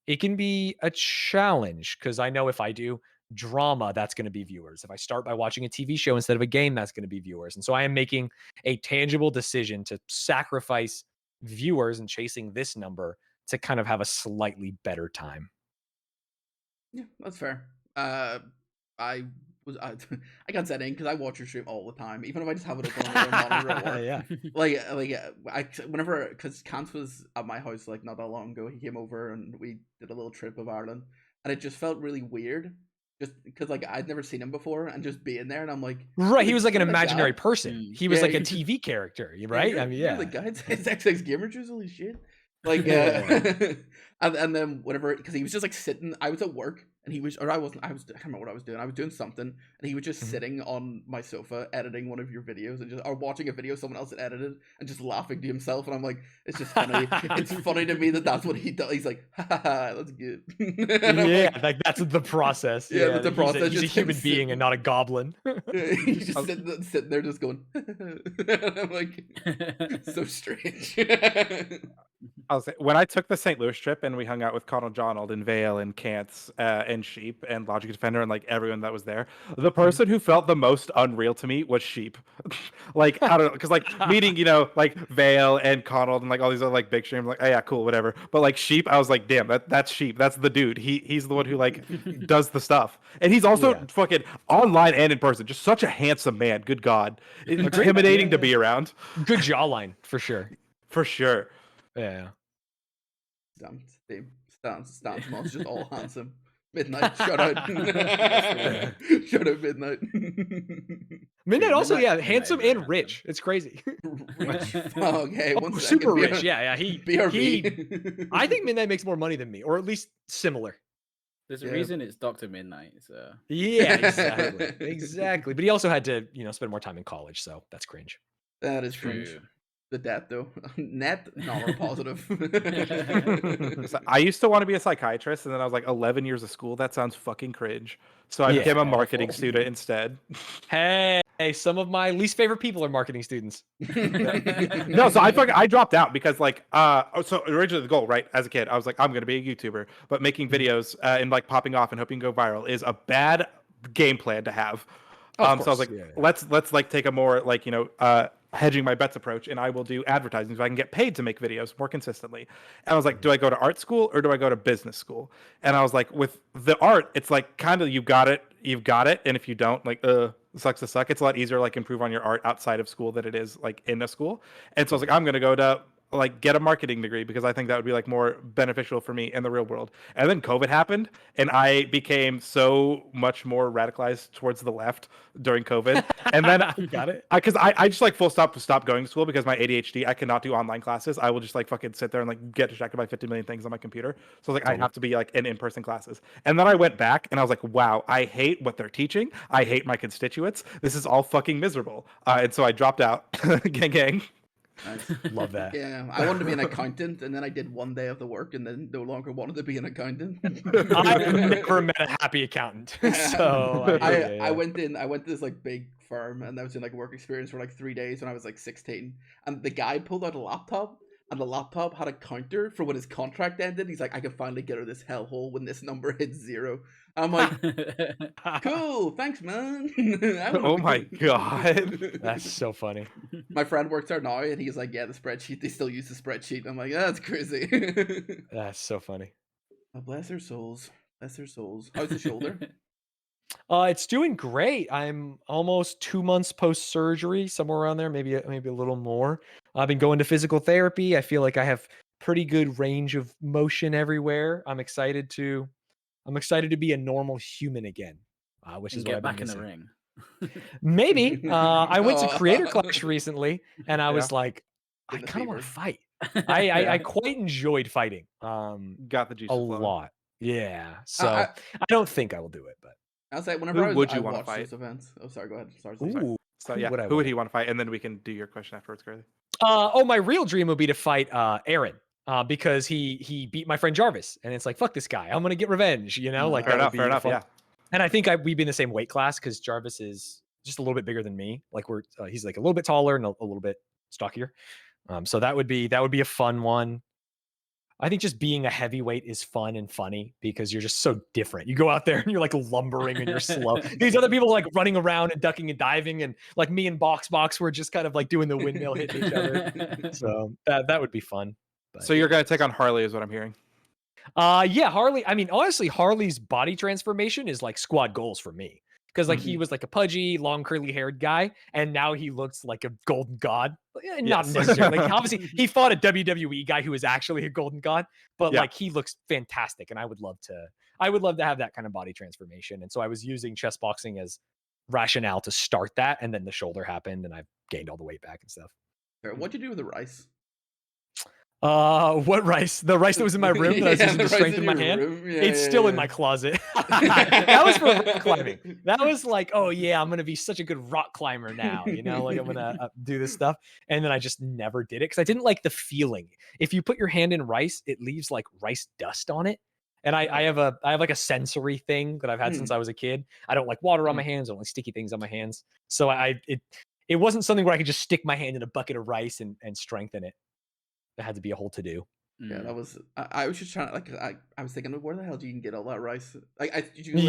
a challenge because I know if I do drama, that's going to be viewers. If I start by watching a TV show instead of a game, that's going to be viewers. And so I am making a tangible decision to sacrifice viewers and chasing this number to kind of have a slightly better time. Yeah, that's fair. I got that in because I watch your stream all the time, even if I just have it open on the monitor at work. Yeah. Whenever because Kant was at my house like not that long ago, he came over and we did a little trip of Ireland, and it just felt really weird. Just because like I'd never seen him before and just being there and I'm like right, he was like an imaginary person. He was like a TV character, right? I mean, the guy it's XX Gamer Juice, holy shit. Like and then whatever, because he was just like sitting, I was at work and I can't remember what I was doing. I was doing something and he was just sitting on my sofa editing one of your videos or watching a video someone else had edited and just laughing to himself, and I'm like, it's just funny. It's funny to me that's what he does. He's like, ha, that's good. Yeah, like that's the process. Yeah, that's the process. He's a human being and not a goblin. He's just sitting there just going I'm like, so strange. I'll say when I took the St. Louis trip and we hung out with Connell Jonald and Vale and Kantz and Sheep and Logic Defender and like everyone that was there, the person who felt the most unreal to me was Sheep. Like I don't know, because like meeting like Vale and Connell and like all these other like big streamers, like oh yeah, cool, whatever. But like Sheep, I was like, damn, that's Sheep. That's the dude. He's the one who like does the stuff, and he's also fucking online and in person, just such a handsome man. Good God, intimidating to be around. Good jawline for sure. For sure. Yeah. Stanz Mon's just all handsome. Midnight, shout out. Shout out Midnight. Midnight also, handsome and rich. It's crazy. Rich. Okay, super rich. Yeah. He BRB. I think Midnight makes more money than me, or at least similar. There's a reason it's Dr. Midnight. So. Yeah, exactly. But he also had to, spend more time in college, so that's cringe. That is cringe. The death though, net not positive. So I used to want to be a psychiatrist, and then I was like 11 years of school. That sounds fucking cringe. So I became a marketing student instead. Hey, some of my least favorite people are marketing students. No, so I dropped out because like so originally the goal, right, as a kid, I was like, I'm gonna be a YouTuber, but making videos and like popping off and hoping to go viral is a bad game plan to have. So I was like, let's like take a more like hedging my bets approach, and I will do advertising so I can get paid to make videos more consistently. And I was like, do I go to art school or do I go to business school? And I was like, with the art, it's like kind of you've got it, and if you don't, like sucks to suck. It's a lot easier to like improve on your art outside of school than it is like in a school. And so I was like, I'm gonna go to like get a marketing degree because I think that would be like more beneficial for me in the real world. And then COVID happened, and I became so much more radicalized towards the left during COVID. And then You got it. because I just like full stop going to school because my ADHD, I cannot do online classes. I will just like fucking sit there and like get distracted by 50 million things on my computer. So like I have to be like in-person classes. And then I went back and I was like, wow, I hate what they're teaching. I hate my constituents. This is all fucking miserable. And so I dropped out. gang. Nice. Love that. Yeah, I wanted to be an accountant, and then I did one day of the work, and then no longer wanted to be an accountant. I've never met a happy accountant. So I went to this like big firm, and I was in like work experience for like 3 days when I was like 16, and the guy pulled out a laptop, and the laptop had a counter for when his contract ended. He's like, I can finally get her this hellhole when this number hits 0. I'm like, cool, thanks, man. Oh my god. That's so funny. My friend works there now, and he's like, yeah, the spreadsheet, they still use the spreadsheet. I'm like, that's crazy. That's so funny. Oh, bless their souls. Bless their souls. How's the shoulder? It's doing great. I'm almost 2 months post surgery, somewhere around there, maybe a little more. I've been going to physical therapy. I feel like I have pretty good range of motion everywhere. I'm excited to be a normal human again, which is Get what I've back been in the missing. ring. Maybe. I went to Creator Clash recently, and I was like, I In the kind of want to fever. fight. I quite enjoyed fighting. Got the juices A flowing. lot. Yeah. So I- I don't think I will do it, but I was like, whenever would you I wanna watch fight? those events. Oh, sorry. Go ahead. Sorry. ooh. So Who yeah, would I who would want? he want to fight? And then we can do your question afterwards, Curly. My real dream would be to fight Aaron. Because he beat my friend Jarvis, and it's like, fuck this guy. I'm gonna get revenge, like Fair that would enough. be Yeah. fun. And I think we'd be in the same weight class because Jarvis is just a little bit bigger than me. Like he's like a little bit taller and a little bit stockier. So that would be a fun one. I think just being a heavyweight is fun and funny because you're just so different. You go out there and you're like lumbering and you're slow. These other people like running around and ducking and diving, and like me and Box were just kind of like doing the windmill hitting each other. So that would be fun. But So you're gonna take on Harley, is what I'm hearing. yeah, Harley. I mean, honestly, Harley's body transformation is like squad goals for me. Because like he was like a pudgy, long curly haired guy, and now he looks like a golden god. Not Yes. necessarily. Like, obviously, he fought a WWE guy who was actually a golden god, but Yeah. like he looks fantastic, and I would love to have that kind of body transformation. And so I was using chess boxing as rationale to start that, and then the shoulder happened, and I've gained all the weight back and stuff. What'd you do with the rice? What rice? The rice that was in my room that I was using the to rice strengthen my your hand. room? Yeah, It's yeah, still in yeah. my closet. That was for rock climbing. That was like, oh yeah, I'm gonna be such a good rock climber now. Like I'm gonna do this stuff. And then I just never did it because I didn't like the feeling. If you put your hand in rice, it leaves like rice dust on it. And I have like a sensory thing that I've had since I was a kid. I don't like water on my hands. I don't like sticky things on my hands. So it wasn't something where I could just stick my hand in a bucket of rice and strengthen it. There had to be a whole to do. Yeah, that was. I was just trying. Like, I was thinking, where the hell do you get all that rice? Like, did you? Like,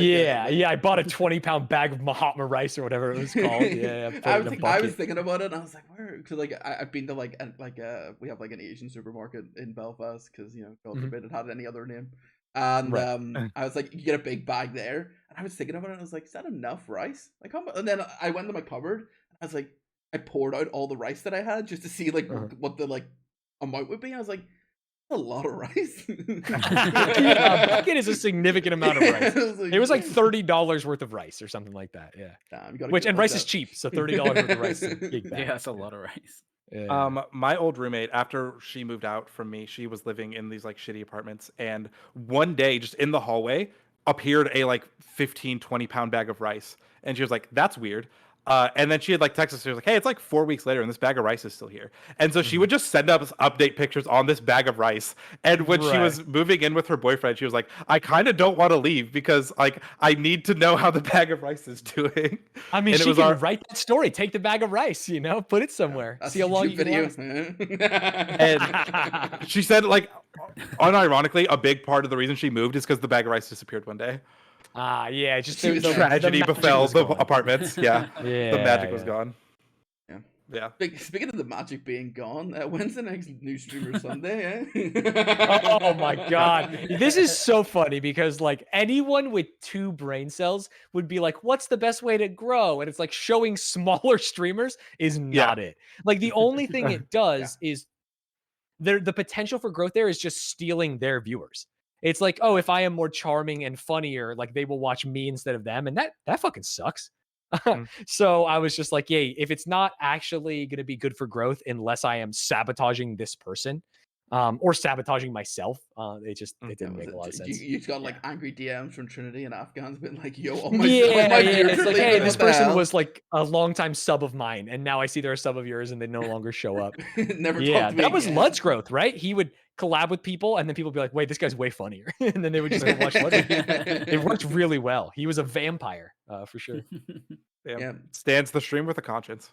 Yeah. I bought a 20-pound bag of Mahatma rice or whatever it was called. Yeah, put I it was, in a I was bucket. thinking about it. And I was like, where? Because like I've been to we have like an Asian supermarket in Belfast because God forbid it had any other name. And Right. I was like, you get a big bag there. And I was thinking about it. And I was like, is that enough rice? Like, how much? And then I went to my cupboard. And I was like, I poured out all the rice that I had just to see like what the like amount would be. I was like, a lot of rice. Yeah, a bucket is a significant amount of rice. It was like "Damn, $30 worth of rice or something like that. Yeah. damn, you gotta Which get and like rice is that." cheap, so $30 worth of rice is a big bag. Yeah, that's a lot of rice. Yeah. My old roommate, after she moved out from me, she was living in these like shitty apartments, and one day just in the hallway appeared a like 15-20 pound bag of rice, and she was like, that's weird. And then she had like texted us, she was like, hey, it's like 4 weeks later and this bag of rice is still here. And so she would just send us update pictures on this bag of rice. And when she was moving in with her boyfriend, she was like, I kind of don't want to leave because like I need to know how the bag of rice is doing. I mean, and she can write that story. Take the bag of rice, put it somewhere. That's See how a long YouTube you can last. And she said, like, unironically, a big part of the reason she moved is because the bag of rice disappeared one day. Yeah, just She was the Tragedy magic befell was the gone. apartments. Yeah, Yeah, the magic was gone. Yeah. Yeah. Speaking of the magic being gone, when's the next new streamer Sunday? Eh? Oh my god, this is so funny because like anyone with 2 brain cells would be like, what's the best way to grow? And it's like showing smaller streamers is not it. Like the only thing it does is the potential for growth there is just stealing their viewers. It's like, oh, if I am more charming and funnier, like they will watch me instead of them, and that fucking sucks. So I was just like, yay, if it's not actually going to be good for growth unless I am sabotaging this person, or sabotaging myself, it didn't make a lot of sense. You got like angry DMs from Trinity and Afghans being like, yo, all my Yeah, viewers it's are like, leaving, hey, what this the person hell?" was like a longtime sub of mine, and now I see they're a sub of yours, and they no longer show up. Never Yeah, talk to me that was again. Lud's growth, right? He would collab with people, and then people would be like, wait, this guy's way funnier. And then they would just go watch Lud. It worked really well. He was a vampire, for sure. Yeah. Stands the stream with a conscience.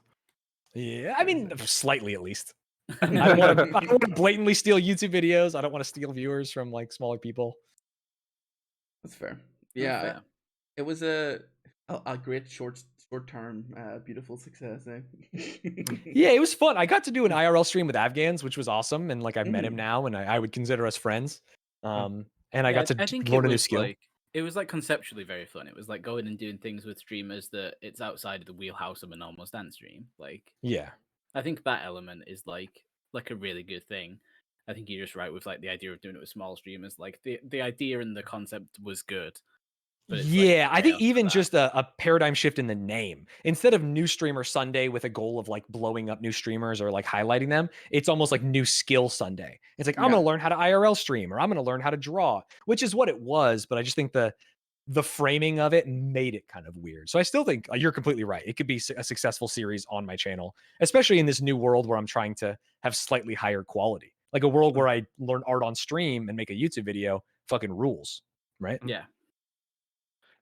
Yeah, I mean, slightly at least. I don't want to blatantly steal YouTube videos. I don't want to steal viewers from like smaller people. That's fair. That's Yeah, fair. it was a great short term beautiful success. Yeah, it was fun. I got to do an IRL stream with Afghans, which was awesome, and like I've met him now, and I would consider us friends. And I got to think learn a new skill. It was like conceptually very fun. It was like going and doing things with streamers that it's outside of the wheelhouse of a normal Stanz stream. Like, Yeah. I think that element is like a really good thing. I think you're just right with like the idea of doing it with small streamers. Like the idea and the concept was good. But it's like, Yeah, I think after even that- just a paradigm shift in the name. Instead of New Streamer Sunday with a goal of like blowing up new streamers or like highlighting them, it's almost like New Skill Sunday. It's like, I'm going to learn how to IRL stream, or I'm going to learn how to draw, which is what it was. But I just think the framing of it made it kind of weird. So I still think you're completely right. It could be a successful series on my channel, especially in this new world where I'm trying to have slightly higher quality. Like a world where I learn art on stream and make a YouTube video fucking rules, right? Yeah.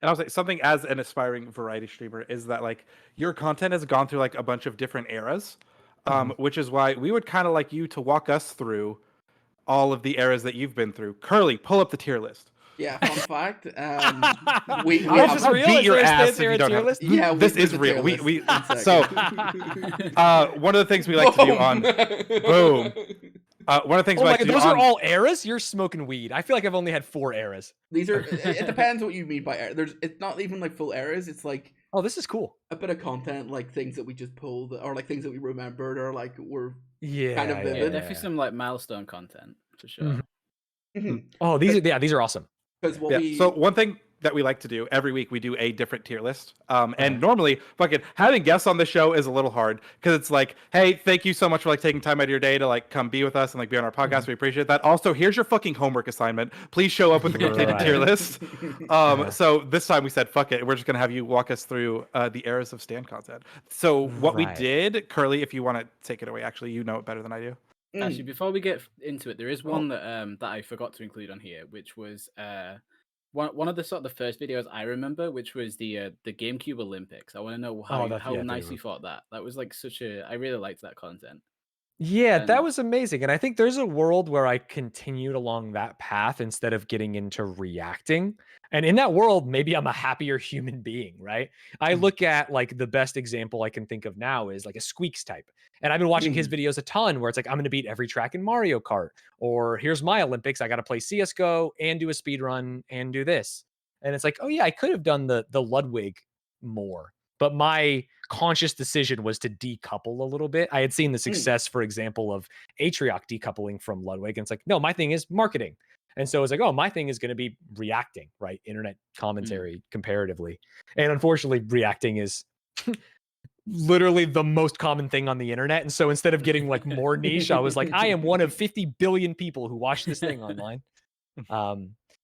And I was like, something as an aspiring variety streamer is that like your content has gone through like a bunch of different eras, which is why we would kind of like you to walk us through all of the eras that you've been through. Curly, pull up the tier list. Yeah, fun fact. We Oh, is this real? beat Is your there a ass Stanz if you era don't tier have- list? Yeah, This we is did the real. tier We list. we One second. so one of the things we like to do on boom. One of the things Oh we my like to god, do those on are all eras? You're smoking weed. I feel like I've only had 4 eras. These are. It depends what you mean by era. It's not even like full eras. It's like Oh, this is cool. a bit of content, like things that we just pulled, or like things that we remembered, or like were Yeah. kind of Yeah, vivid. definitely some like milestone content for sure. Mhm. Oh, these are awesome. Because what yeah. we So one thing that we like to do every week, we do a different tier list. And normally, fucking having guests on the show is a little hard because it's like, hey, thank you so much for like taking time out of your day to like come be with us and like be on our podcast. We appreciate that. Also, here's your fucking homework assignment. Please show up with the completed tier list. So this time we said, fuck it, we're just gonna have you walk us through the eras of Stan content. So what we did, Curly, if you want to take it away, actually, you know it better than I do. Actually, before we get into it, there is one that that I forgot to include on here, which was one of the sort of the first videos I remember, which was the GameCube Olympics. I want to know how nice you thought that. That was like I really liked that content. Yeah, that was amazing. And I think there's a world where I continued along that path instead of getting into reacting. And in that world, maybe I'm a happier human being, right? I look at like the best example I can think of now is like a Squeaks type. And I've been watching his videos a ton where it's like, I'm going to beat every track in Mario Kart. Or here's my Olympics. I got to play CSGO and do a speed run and do this. And it's like, oh yeah, I could have done the Ludwig more. But my conscious decision was to decouple a little bit. I had seen the success, for example, of Atrioc decoupling from Ludwig. And it's like, no, my thing is marketing. And so it's like, oh, my thing is going to be reacting, right? Internet commentary comparatively. And unfortunately, reacting is literally the most common thing on the internet. And so instead of getting like more niche, I was like, I am one of 50 billion people who watch this thing online.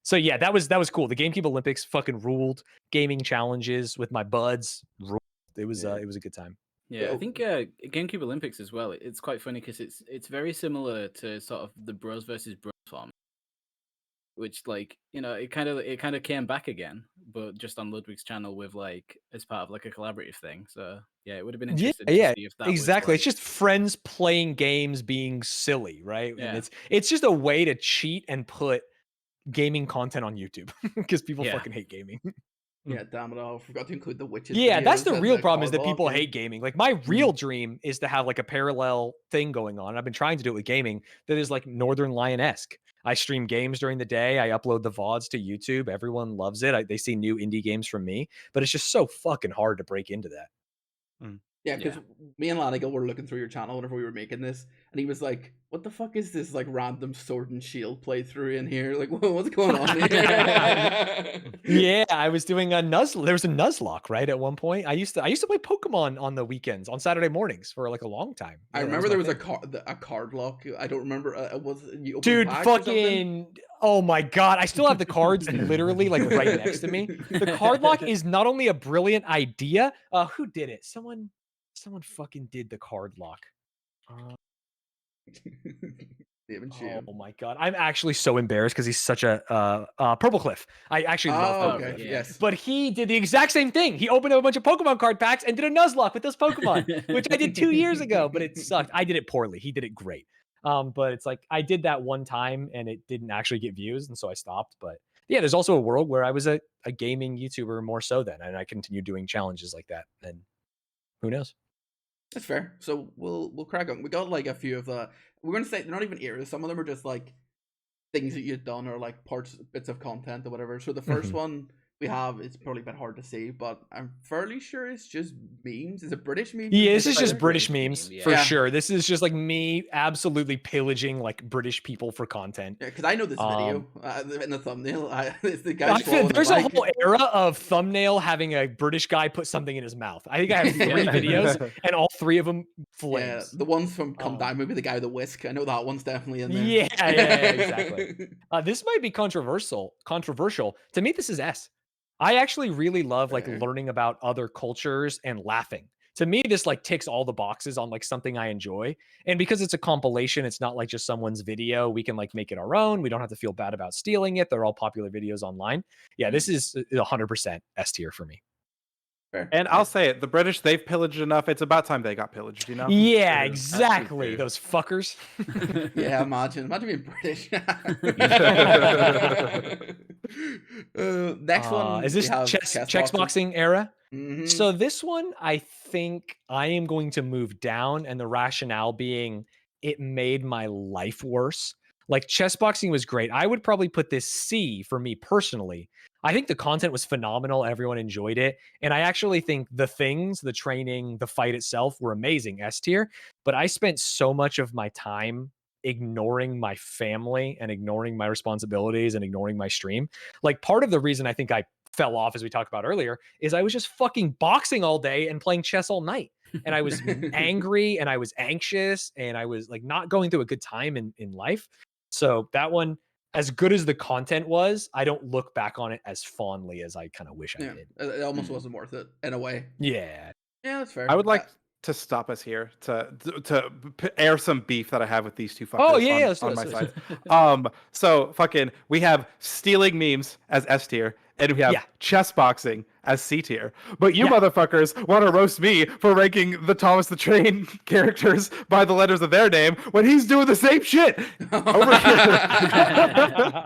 So yeah, that was cool. The GameCube Olympics fucking ruled. Gaming challenges with my buds ruled. It was a good time. Yeah, I think GameCube Olympics as well. It's quite funny because it's very similar to sort of the Bros versus Bros form, which like it kind of came back again, but just on Ludwig's channel with like as part of like a collaborative thing. So yeah, it would have been interesting to see if that exactly. was, it's just friends playing games being silly, right? Yeah. And it's just a way to cheat and put gaming content on YouTube because people fucking hate gaming. Yeah, damn it all. Forgot to include the witches. Yeah, that's videos the and real problem is that cardboard people game. hate gaming. Like my real dream is to have like a parallel thing going on. I've been trying to do it with gaming that is like Northern Lion-esque. I stream games during the day. I upload the VODs to YouTube. Everyone loves it. They see new indie games from me, but it's just so fucking hard to break into that. Yeah, because me and Lanigal were looking through your channel whenever we were making this, and he was like, "What the fuck is this like random Sword and Shield playthrough in here? Like, what's going on here?" Yeah, I was doing a Nuzlocke. There was a Nuzlocke, right? At one point, I used to play Pokemon on the weekends, on Saturday mornings for like a long time. I Yeah, that remember there was my a card lock. I don't remember. Was you opened dude, packs or something? fucking, oh my god, I still have the cards literally like right next to me. The card lock is not only a brilliant idea. Who did it? Someone fucking did the card lock. David Shane. Oh my god, I'm actually so embarrassed because he's such a Purple Cliff. I actually love Oh, Purple okay. Cliff. Yes. But he did the exact same thing. He opened up a bunch of Pokemon card packs and did a Nuzlocke with those Pokemon, which I did 2 years ago, but it sucked. I did it poorly. He did it great. But it's like I did that one time and it didn't actually get views, and so I stopped. But yeah, there's also a world where I was a gaming YouTuber more so then, and I continued doing challenges like that. And who knows? That's fair. So we'll crack on. We got like a few of the. We're gonna say they're not even eras. Some of them are just like things that you've done or like bits of content or whatever. So the first one we have is probably a bit hard to see, but I'm fairly sure it's just memes. Is it British memes? Yeah, this is Like- just British memes for Yeah. sure. This is just like me absolutely pillaging like British people for content. Yeah, because I know this video in the thumbnail. It's the guy. There's a whole era of thumbnail having a British guy put something in his mouth. I think I have 3 videos, and all 3 of them Yeah, flames. the ones from Come Down, maybe the guy with the whisk. I know that one's definitely in there. Yeah, exactly. This might be controversial. To me, this is S. I actually really love like Fair. learning about other cultures and laughing. To me, this like ticks all the boxes on like something I enjoy. And because it's a compilation, it's not like just someone's video. We can like make it our own. We don't have to feel bad about stealing it. They're all popular videos online. Yeah, this is 100% S tier for me. Fair. And I'll say it, the British, they've pillaged enough. It's about time they got pillaged, you know? Yeah, True. exactly. True. Those fuckers. Yeah, imagine being British. Next one is this we have chess boxing era? Mhm. So this one, I think I am going to move down, and the rationale being it made my life worse. Like chess boxing was great. I would probably put this C for me personally. I think the content was phenomenal. Everyone enjoyed it. And I actually think the things, the training, the fight itself were amazing, S tier. But I spent so much of my time ignoring my family and ignoring my responsibilities and ignoring my stream. Like part of the reason I think I fell off, as we talked about earlier, is I was just fucking boxing all day and playing chess all night. And I was angry and I was anxious and I was like not going through a good time in life. So that one, as good as the content was, I don't look back on it as fondly as I kind of wish I Yeah, did. it almost wasn't worth it in a way. Yeah. Yeah, that's fair. I would like to stop us here to air some beef that I have with these two fuckers Oh, yeah, let's do on it, my let's side. do So fucking we have stealing memes as S tier, and we have chess boxing as C tier. But you motherfuckers want to roast me for ranking the Thomas the Train characters by the letters of their name when he's doing the same shit over here.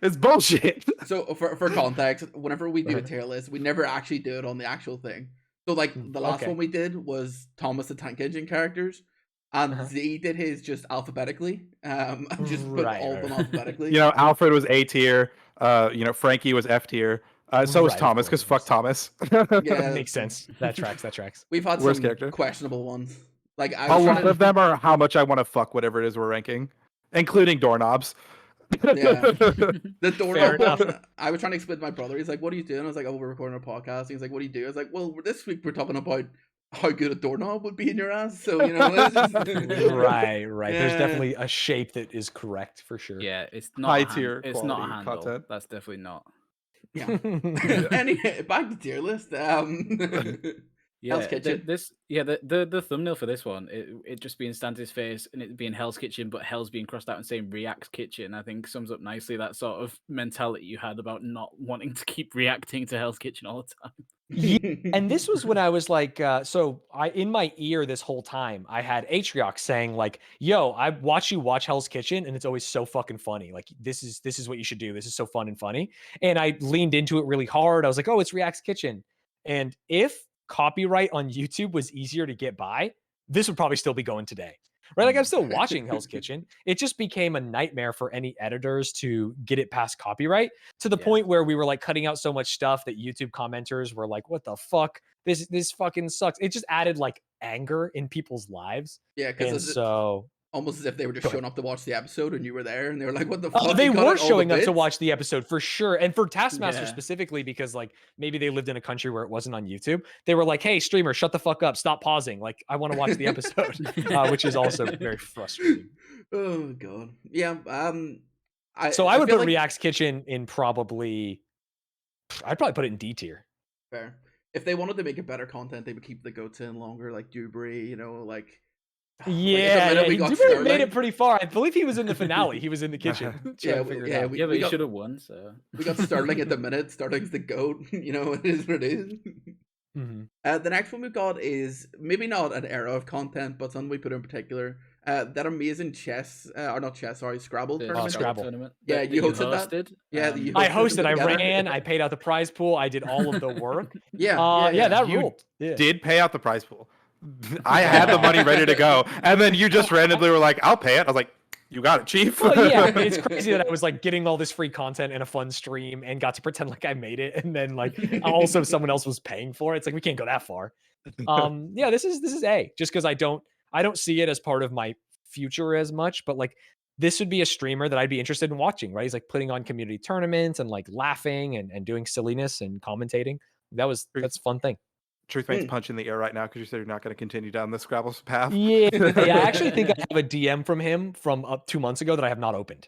It's bullshit. So for context, whenever we do a tier list, we never actually do it on the actual thing. So like the last one we did was Thomas the Tank Engine characters, and Z did his just alphabetically. Just put all of them alphabetically. You know, Alfred was A tier. You know, Frankie was F tier. So was Thomas, because fuck Thomas. Yeah, makes sense. That tracks. We've had Worst some character. questionable ones. Like A lot of them are how much I want to fuck whatever it is we're ranking, including doorknobs. Yeah. The doorknob enough. one, I was trying to explain to my brother. He's like, "What are you doing?" I was like, "Oh, we're recording a podcast." He's like, "What do you do?" I was like, "Well, this week we're talking about how good a doorknob would be in your ass." So you know, it's just... right. Yeah. There's definitely a shape that is correct for sure. Yeah, it's not High a tier It's not a quality handle. content. That's definitely not. Yeah. Anyway, back to tier list. Yeah, Hell's Kitchen. The thumbnail for this one, it just being Stanz's face and it being Hell's Kitchen, but Hell's being crossed out and saying React's Kitchen, I think sums up nicely that sort of mentality you had about not wanting to keep reacting to Hell's Kitchen all the time. Yeah, and this was when I was like, so I in my ear this whole time I had Atriox saying like, "Yo, I watch you watch Hell's Kitchen, and it's always so fucking funny. Like this is what you should do. This is so fun and funny." And I leaned into it really hard. I was like, "Oh, it's React's Kitchen," and if copyright on YouTube was easier to get by, this would probably still be going today. Right? Like I'm still watching Hell's Kitchen. It just became a nightmare for any editors to get it past copyright to the point where we were like cutting out so much stuff that YouTube commenters were like, "What the fuck? This fucking sucks." It just added like anger in people's lives. Yeah, And because so almost as if they were just Go ahead. showing up to watch the episode and you were there, and they were like, "What the fuck?" they You cut were out all the showing up to bits? watch the episode for sure. And for Taskmaster Yeah. specifically, because like maybe they lived in a country where it wasn't on YouTube, they were like, "Hey, streamer, shut the fuck up, stop pausing. Like, I want to watch the episode," which is also very frustrating. Oh god, yeah. So I would feel put like- React's Kitchen in I'd probably put it in D tier. Fair. If they wanted to make it better content, they would keep the goats in longer, like Dewberry, like. Yeah, minute we yeah. got Dewberry made Sterling. it pretty far. I believe he was in the finale. He was in the kitchen. Yeah, trying to figure it yeah, out. we- Yeah, but he got- should have won. So We got Sterling at the minute. Sterling's the goat. It is what it is. Mhm. The next one we've got is maybe not an era of content, but something we put in particular. That amazing Scrabble the tournament. Scrabble. tournament. Yeah, that you hosted that? hosted. Yeah, that you I hosted hosted. I together. ran. I paid out the prize pool. I did all of the work. Yeah, Yeah, that You ruled. Yeah. Did pay out the prize pool. I had the money ready to go, and then you just randomly were like, "I'll pay it." I was like, "You got it, chief." Well, yeah, I mean, it's crazy that I was like getting all this free content in a fun stream and got to pretend like I made it, and then like also someone else was paying for it. It's like we can't go that far. Yeah, this is A, just because I don't see it as part of my future as much, but like this would be a streamer that I'd be interested in watching, right? He's like putting on community tournaments and like laughing and doing silliness and commentating. That's a fun thing. Truth Mate's punch in the air right now because you said you're not going to continue down this Scrabble path. Yeah, I actually think I have a DM from him from up 2 months ago that I have not opened.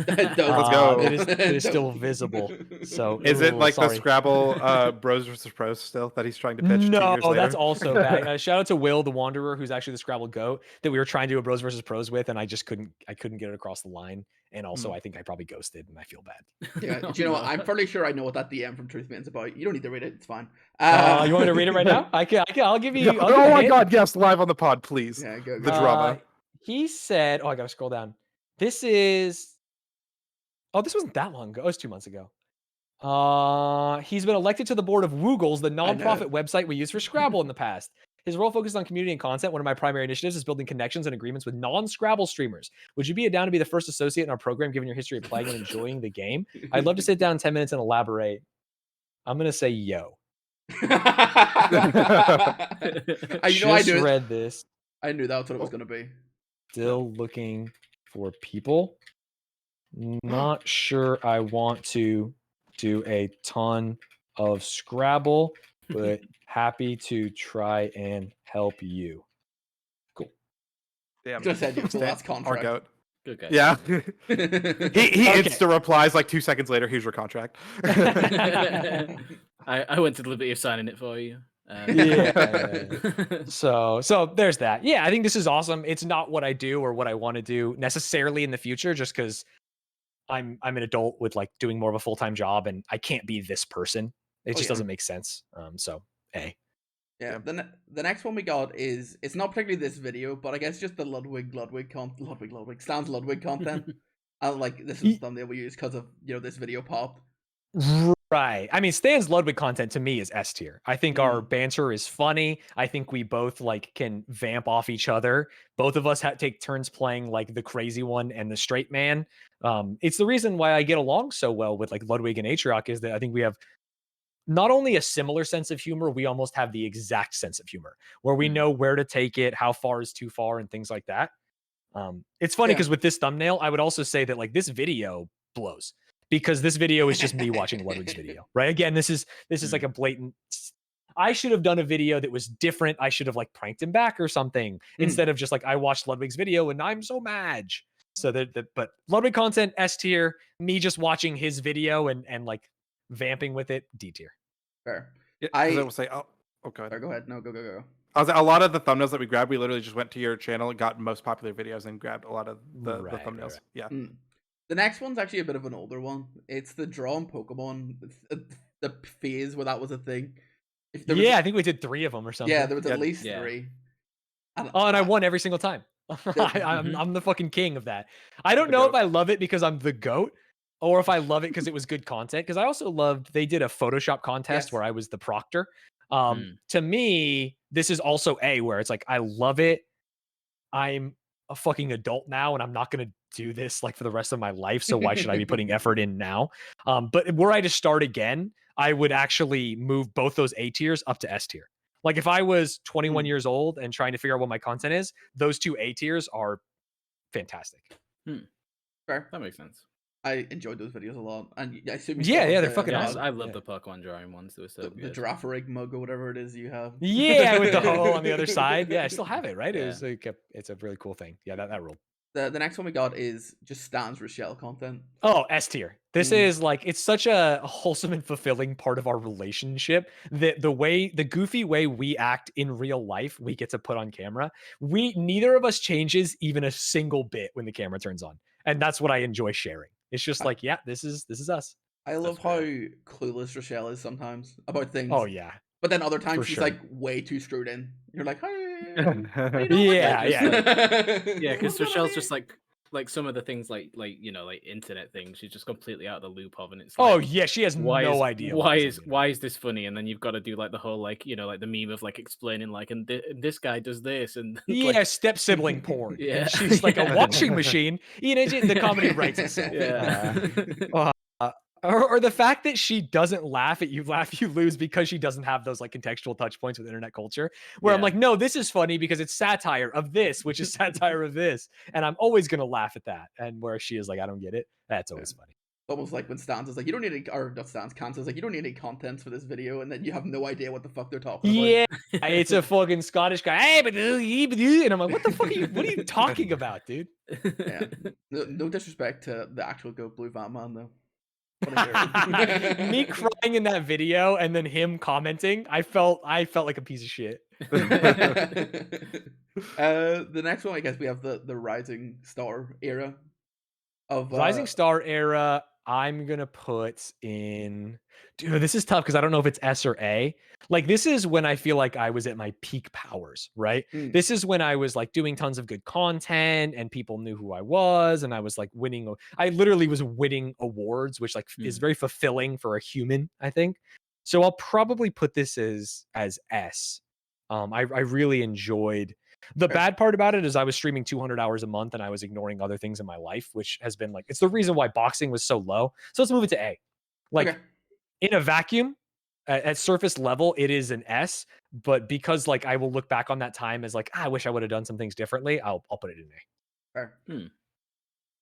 Let's go. It is still visible. So Is it ooh, like the sorry. Scrabble Bros versus Pros still that he's trying to pitch 2 No, years later? that's also bad. Shout out to Will, the Wanderer, who's actually the Scrabble goat that we were trying to do a Bros versus Pros with, and I just couldn't get it across the line. And also, I think I probably ghosted, and I feel bad. Yeah, do you know what? I'm fairly sure I know what that DM from Truth Mate's about. You don't need to read it; it's fine. You want me to read it right now? I'll give you. Yeah, I'll give oh you a my hint. god, yes, live on the pod, please. Yeah, go. The drama. He said, "Oh, I gotta scroll down. This is. Oh, this wasn't that long ago. It was 2 months ago. He's been elected to the board of Woogles, the nonprofit website we use for Scrabble in the past. His role focused on community and content. One of my primary initiatives is building connections and agreements with non-Scrabble streamers. Would you be down to be the first associate in our program, given your history of playing and enjoying the game? I'd love to sit down 10 minutes and elaborate. I'm gonna say yo. I Just knew. read this. I knew that's what it was going to be. Still looking for people. Not sure I want to do a ton of Scrabble, but happy to try and help you. Cool. Damn. Just said you full ass Our contract. goat. Good guy. Yeah. he Okay. insta replies like 2 seconds later, here's your contract. I went to the liberty of signing it for you. Yeah. So there's that. Yeah, I think this is awesome. It's not what I do or what I want to do necessarily in the future, just because I'm an adult with like doing more of a full-time job and I can't be this person. It just doesn't make sense. So A. Yeah. The next one we got is, it's not particularly this video, but I guess just the Stanz Ludwig content. And like this is the thumbnail we use because of this video popped. Right. I mean, Stan's Ludwig content to me is S tier. I think our banter is funny. I think we both like can vamp off each other. Both of us take turns playing like the crazy one and the straight man. It's the reason why I get along so well with like Ludwig and Atriarch is that I think we have not only a similar sense of humor, we almost have the exact sense of humor where we know where to take it, how far is too far, and things like that. It's funny because with this thumbnail, I would also say that like this video blows. Because this video is just me watching Ludwig's video, right? Again, this is like a blatant. I should have done a video that was different. I should have like pranked him back or something instead of just like I watched Ludwig's video and I'm so mad. So but Ludwig content S tier. Me just watching his video and like vamping with it D tier. Fair. Yeah, 'cause I will say, go ahead. Go ahead. No, go. I was a lot of the thumbnails that we grabbed, we literally just went to your channel and got most popular videos and grabbed a lot of the thumbnails. Right. Yeah. The next one's actually a bit of an older one. It's the drawn Pokemon, the phase where that was a thing. I think we did 3 of them or something. Yeah, there was at Yeah. least 3. And I won every single time. I'm the fucking king of that. I don't know if I love it because I'm the GOAT or if I love it because it was good content. Because I also loved, they did a Photoshop contest where I was the proctor. To me, this is also A, where it's like, I love it. I'm a fucking adult now and I'm not going to do this like for the rest of my life. So why should I be putting effort in now? But were I to start again, I would actually move both those A tiers up to S tier. Like if I was 21 Mm. years old and trying to figure out what my content is, those 2 A tiers are fantastic. Fair. That makes sense. I enjoyed those videos a lot, and I assume you Yeah, still yeah, have they're the, fucking Yeah, awesome. I love Yeah. the Pokemon drawing ones. They were so the good. giraffe rig mug or whatever it is you have. Yeah, with the hoe on the other side. Yeah, I still have it, right? It Yeah. was like it's a really cool thing. Yeah, that ruled. The next one we got is just Stan's Rochelle content. Oh, S tier. This Mm. is like it's such a wholesome and fulfilling part of our relationship that the goofy way we act in real life, we get to put on camera. Neither of us changes even a single bit when the camera turns on. And that's what I enjoy sharing. It's just like, yeah, this is us. I love how clueless Rochelle is sometimes about things. Oh yeah. But then other times For she's sure. like way too screwed in. You're like, hey, Yeah, Because Rochelle's just like some of the things like internet things. She's just completely out of the loop of, and it's Oh like, yeah, she has no idea. why is this funny? And then you've got to do like the whole like the meme of like explaining like and this guy does this and yeah, like, step sibling porn. Yeah. And she's like a washing machine. The comedy writes itself. Yeah. Or the fact that she doesn't laugh at you lose because she doesn't have those like contextual touch points with internet culture where I'm like, no, this is funny because it's satire of this, which is satire of this. And I'm always going to laugh at that. And where she is like, I don't get it. That's always funny. Almost like when Stanz is like, you don't need any, or not Stanz, Kant is like, you don't need any contents for this video, and then you have no idea what the fuck they're talking about. Yeah, it's a fucking Scottish guy. Hey, and I'm like, what the fuck what are you talking about, dude? Yeah. No disrespect to the actual Goat Blue Batman though. Me crying in that video and then him commenting, I felt like a piece of shit. The next one, I guess we have the Rising Star era of Rising Star era. I'm gonna put in, dude, this is tough because I don't know if it's S or A. Like this is when I feel like I was at my peak powers, right? This is when I was like doing tons of good content and people knew who I was, and I was like winning. I literally was winning awards, which like is very fulfilling for a human, I think. So I'll probably put this as S. I really enjoyed. The bad part about it is I was streaming 200 hours a month and I was ignoring other things in my life, which has been like, it's the reason why boxing was so low. So let's move it to A. Like in a vacuum, at surface level, it is an S, but because like I will look back on that time as like, I wish I would have done some things differently, I'll put it in A. Fair.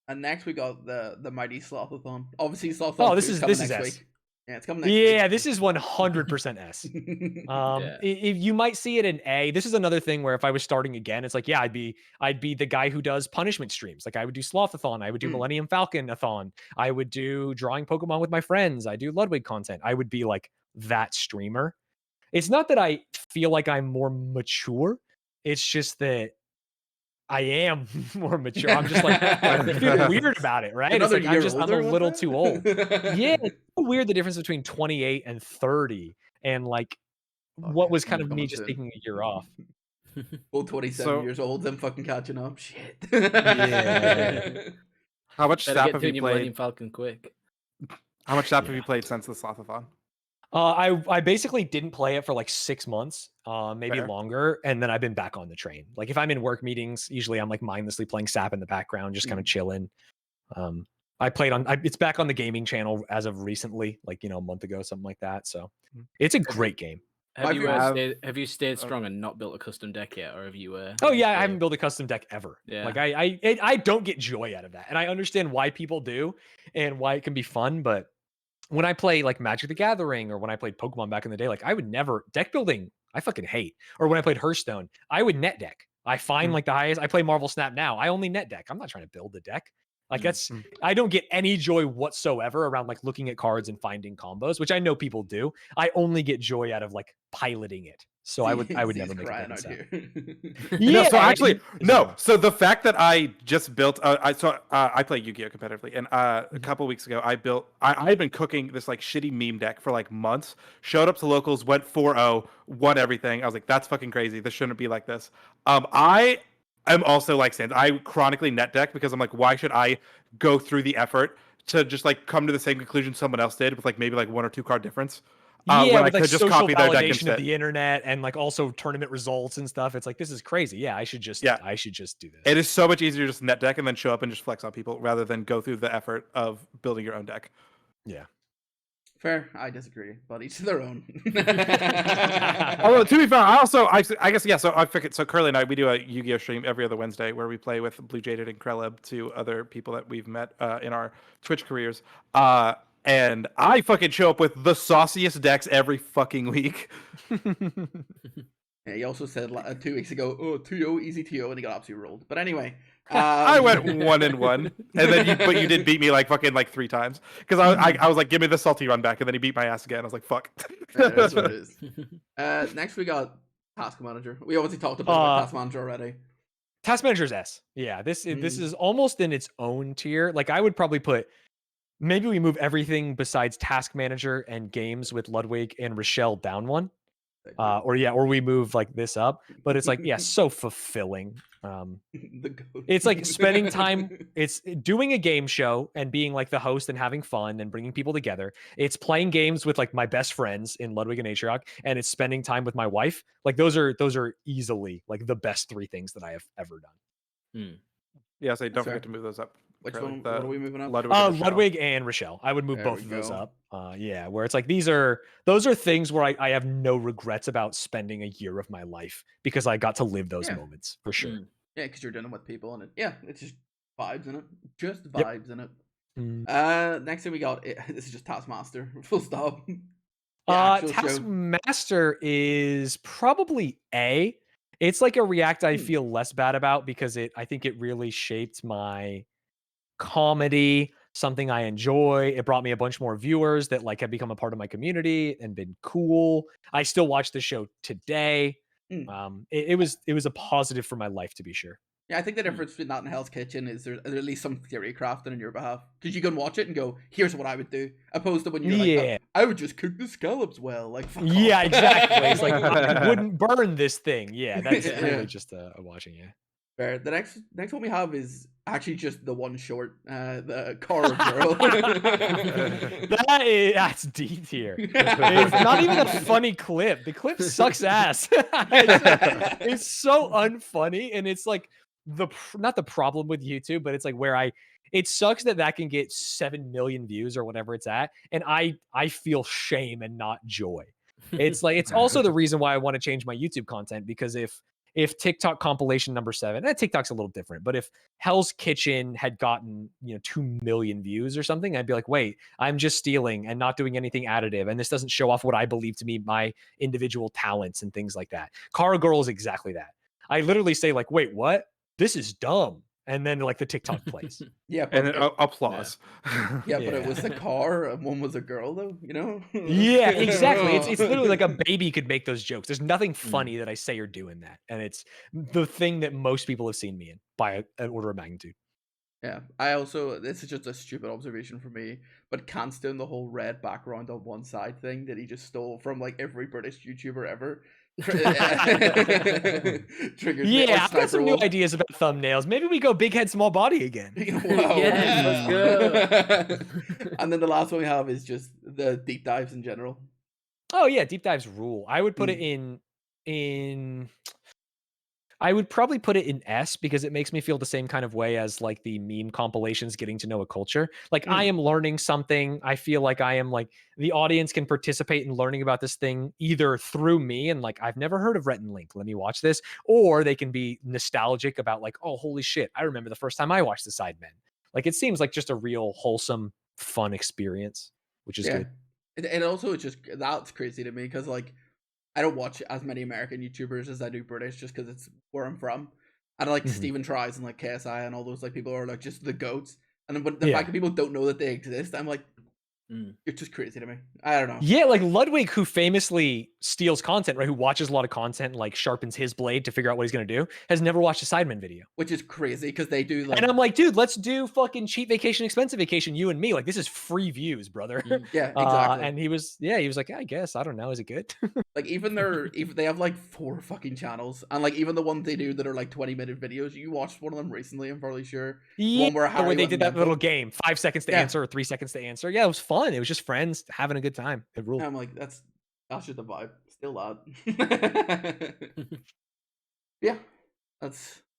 And next we got the mighty Slothathon. Obviously Slothathon. Oh, this is next S. week. Yeah, it's coming next week. Yeah, this is 100% S. If you might see it in A. This is another thing where if I was starting again, it's like, yeah, I'd be the guy who does punishment streams. Like I would do Slothathon, I would do Millennium Falcon-a-thon, I would do drawing Pokemon with my friends, I do Ludwig content. I would be like that streamer. It's not that I feel like I'm more mature. It's just that I am more mature. I'm just like I feel weird about it, right? It's like I'm a little too old. Yeah, it's so weird the difference between 28 and 30, and like what was kind of me just taking a year off. Well, 27 years old, then fucking catching up. Shit. Yeah. How much SAP have you played? Falcon quick. How much SAP have you played since the Slothathon? I basically didn't play it for like 6 months, maybe longer, and then I've been back on the train. Like if I'm in work meetings, usually I'm like mindlessly playing SAP in the background, just kind of chilling. I played on. It's back on the gaming channel as of recently, like a month ago, something like that. So it's a great game. Have you stayed strong and not built a custom deck yet, or have you? Oh yeah, I haven't built a custom deck ever. Yeah. Like I don't get joy out of that, and I understand why people do and why it can be fun, but when I play like Magic the Gathering or when I played Pokemon back in the day, like I would never deck building. I fucking hate. Or when I played Hearthstone, I would net deck. I find like the highest. I play Marvel Snap now. I only net deck. I'm not trying to build a deck. Like that's. I don't get any joy whatsoever around like looking at cards and finding combos, which I know people do. I only get joy out of like piloting it. So I would never make it here. Yeah, no, so actually, no. So the fact that I just built, I play Yu-Gi-Oh competitively, and a couple weeks ago I built. I had been cooking this like shitty meme deck for like months. Showed up to locals, went 4-0, won everything. I was like, that's fucking crazy. This shouldn't be like this. I am also like Stanz. I chronically net deck because I'm like, why should I go through the effort to just like come to the same conclusion someone else did with like maybe like 1 or 2 card difference? Yeah, with like social validation of the internet and like also tournament results and stuff. It's like, this is crazy. Yeah, I should just do this. It is so much easier to just net deck and then show up and just flex on people rather than go through the effort of building your own deck. Yeah. Fair. I disagree, but each to their own. Although to be fair, I guess yeah. So I figured. So Curly and I, we do a Yu-Gi-Oh stream every other Wednesday where we play with Blue Jaded and Kreleb, two other people that we've met in our Twitch careers. And I fucking show up with the sauciest decks every fucking week. Yeah, he also said 2 weeks ago, "Oh, 2-0, easy 2-0," and he got absolutely rolled. But anyway, I went 1-1, and then but you did beat me like fucking like 3 times because I was like, give me the salty run back, and then he beat my ass again. I was like, fuck. That's what it is. Next we got Task Manager. We obviously talked about Task Manager already. Task Manager's S. Yeah, this is almost in its own tier. Like I would probably put. Maybe we move everything besides Task Manager and games with Ludwig and Rochelle down one. Or we move like this up, but it's like, yeah, so fulfilling. It's like spending time, it's doing a game show and being like the host and having fun and bringing people together. It's playing games with like my best friends in Ludwig and Atriarch, and it's spending time with my wife. Like those are easily like the best 3 things that I have ever done. Yeah, so don't forget to move those up. Which one? What are we moving up? Ludwig and Rochelle. I would move both of those up. Yeah, where it's like those are things where I have no regrets about spending a year of my life because I got to live those moments for sure. Yeah, because you're doing them with people, and it's just vibes in it. Just vibes in it. Next thing we got, this is just Taskmaster. Full stop. Taskmaster is probably A. It's like a React I feel less bad about because I think it really shaped my comedy, something I enjoy. It brought me a bunch more viewers that like have become a part of my community and been cool. I still watch the show today. It was a positive for my life, to be sure. Yeah, I think the difference between that and Hell's Kitchen is there's at least some theory crafted on your behalf. Because you can watch it and go, here's what I would do. Opposed to when you're like, I would just cook the scallops well. Like, yeah, exactly. It's like, I wouldn't burn this thing. Yeah, that's really just a watching, Fair. The next one we have is actually just the one short, the Car Girl. That's D tier. It's not even a funny clip. The clip sucks ass. It's so unfunny, and it's like not the problem with YouTube, but it's like where it sucks that can get 7 million views or whatever it's at, and I feel shame and not joy. It's like it's also the reason why I want to change my YouTube content, because if TikTok compilation number 7, TikTok's a little different, but if Hell's Kitchen had gotten 2 million views or something, I'd be like, wait, I'm just stealing and not doing anything additive, and this doesn't show off what I believe to be my individual talents and things like that. Car Girl is exactly that. I literally say like, wait, what? This is dumb. And then like the TikTok plays. Yeah, and then applause. Yeah, but it was a car and one was a girl, though, Yeah, exactly. It's literally like a baby could make those jokes. There's nothing funny that I say or do in that, and it's the thing that most people have seen me in by an order of magnitude. Yeah, I also, this is just a stupid observation for me, but Kant's doing the whole red background on one side thing that he just stole from like every British YouTuber ever. I've got some new ideas about thumbnails. Maybe we go big head, small body again. Wow. Let's go. And then the last one we have is just the deep dives in general. Oh yeah, deep dives rule. I would put it in I would probably put it in S, because it makes me feel the same kind of way as like the meme compilations, getting to know a culture. Like I am learning something. I feel like I am like the audience can participate in learning about this thing either through me and like, I've never heard of Rhett and Link, let me watch this. Or they can be nostalgic about like, oh, holy shit, I remember the first time I watched the Sidemen. Like it seems like just a real wholesome, fun experience, which is good. And also it's just, that's crazy to me because like, I don't watch as many American YouTubers as I do British, just because it's where I'm from. And like Stephen Tries and like KSI and all those like people are like just the goats. And then but the fact that people don't know that they exist, I'm like, it's just crazy to me. I don't know. Yeah, like Ludwig, who famously steals content, right? Who watches a lot of content and like sharpens his blade to figure out what he's gonna do, has never watched a Sidemen video. Which is crazy because they do like. And I'm like, dude, let's do fucking cheap vacation, expensive vacation, you and me. Like this is free views, brother. Yeah, exactly. And he was like, I guess, I don't know, is it good? Like even they have like 4 fucking channels, and like even the ones they do that are like 20-minute videos. You watched one of them recently, I'm fairly sure. Yeah, one where they did that little game, 5 seconds to answer or 3 seconds to answer. Yeah, it was fun. It was just friends having a good time. It ruled. I'm like, that's just the vibe. Still that. Yeah, that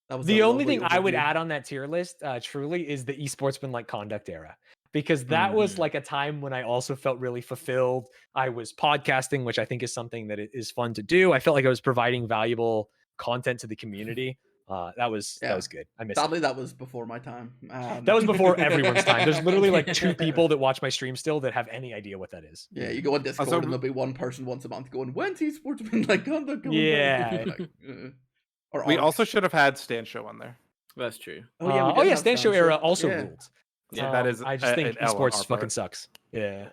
was the only thing I would add on that tier list. Truly, is the esportsman like conduct era. because that was Mhm. like a time when I also felt really fulfilled. I was podcasting, which I think is something that is fun to do. I felt like I was providing valuable content to the community. That was good. I miss it. Sadly, that was before my time. That was before everyone's time. There's literally like 2 people that watch my stream still that have any idea what that is. Yeah, you go on Discord Also- and there'll be one person once a month going, "When's esports been like on the Yeah. like, or We Arc. also should have had Stan Show on there. That's true. we did have Stand Show Stanz, era yeah. also Yeah. ruled. Yeah, that is I just think an L on our esports part. fucking sucks. Yeah.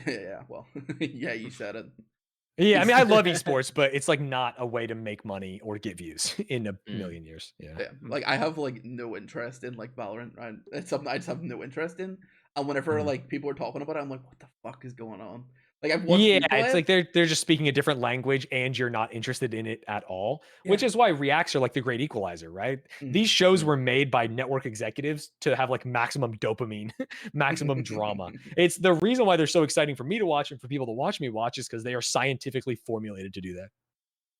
Yeah, well, yeah, you said it. Yeah, I mean, I love esports, but it's like not a way to make money or get views in a million years. Yeah. Yeah, like I have like no interest in like Valorant, right? It's something I just have no interest in. And whenever like people are talking about it, I'm like, what the fuck is going on? Like I've watched Yeah, people it's play like they're just speaking a different language and you're not interested in it at all, which Yeah. is why reacts are like the great equalizer, right? Mm. These shows were made by network executives to have like maximum dopamine, maximum drama. It's the reason why they're so exciting for me to watch and for people to watch me watch is because they are scientifically formulated to do that.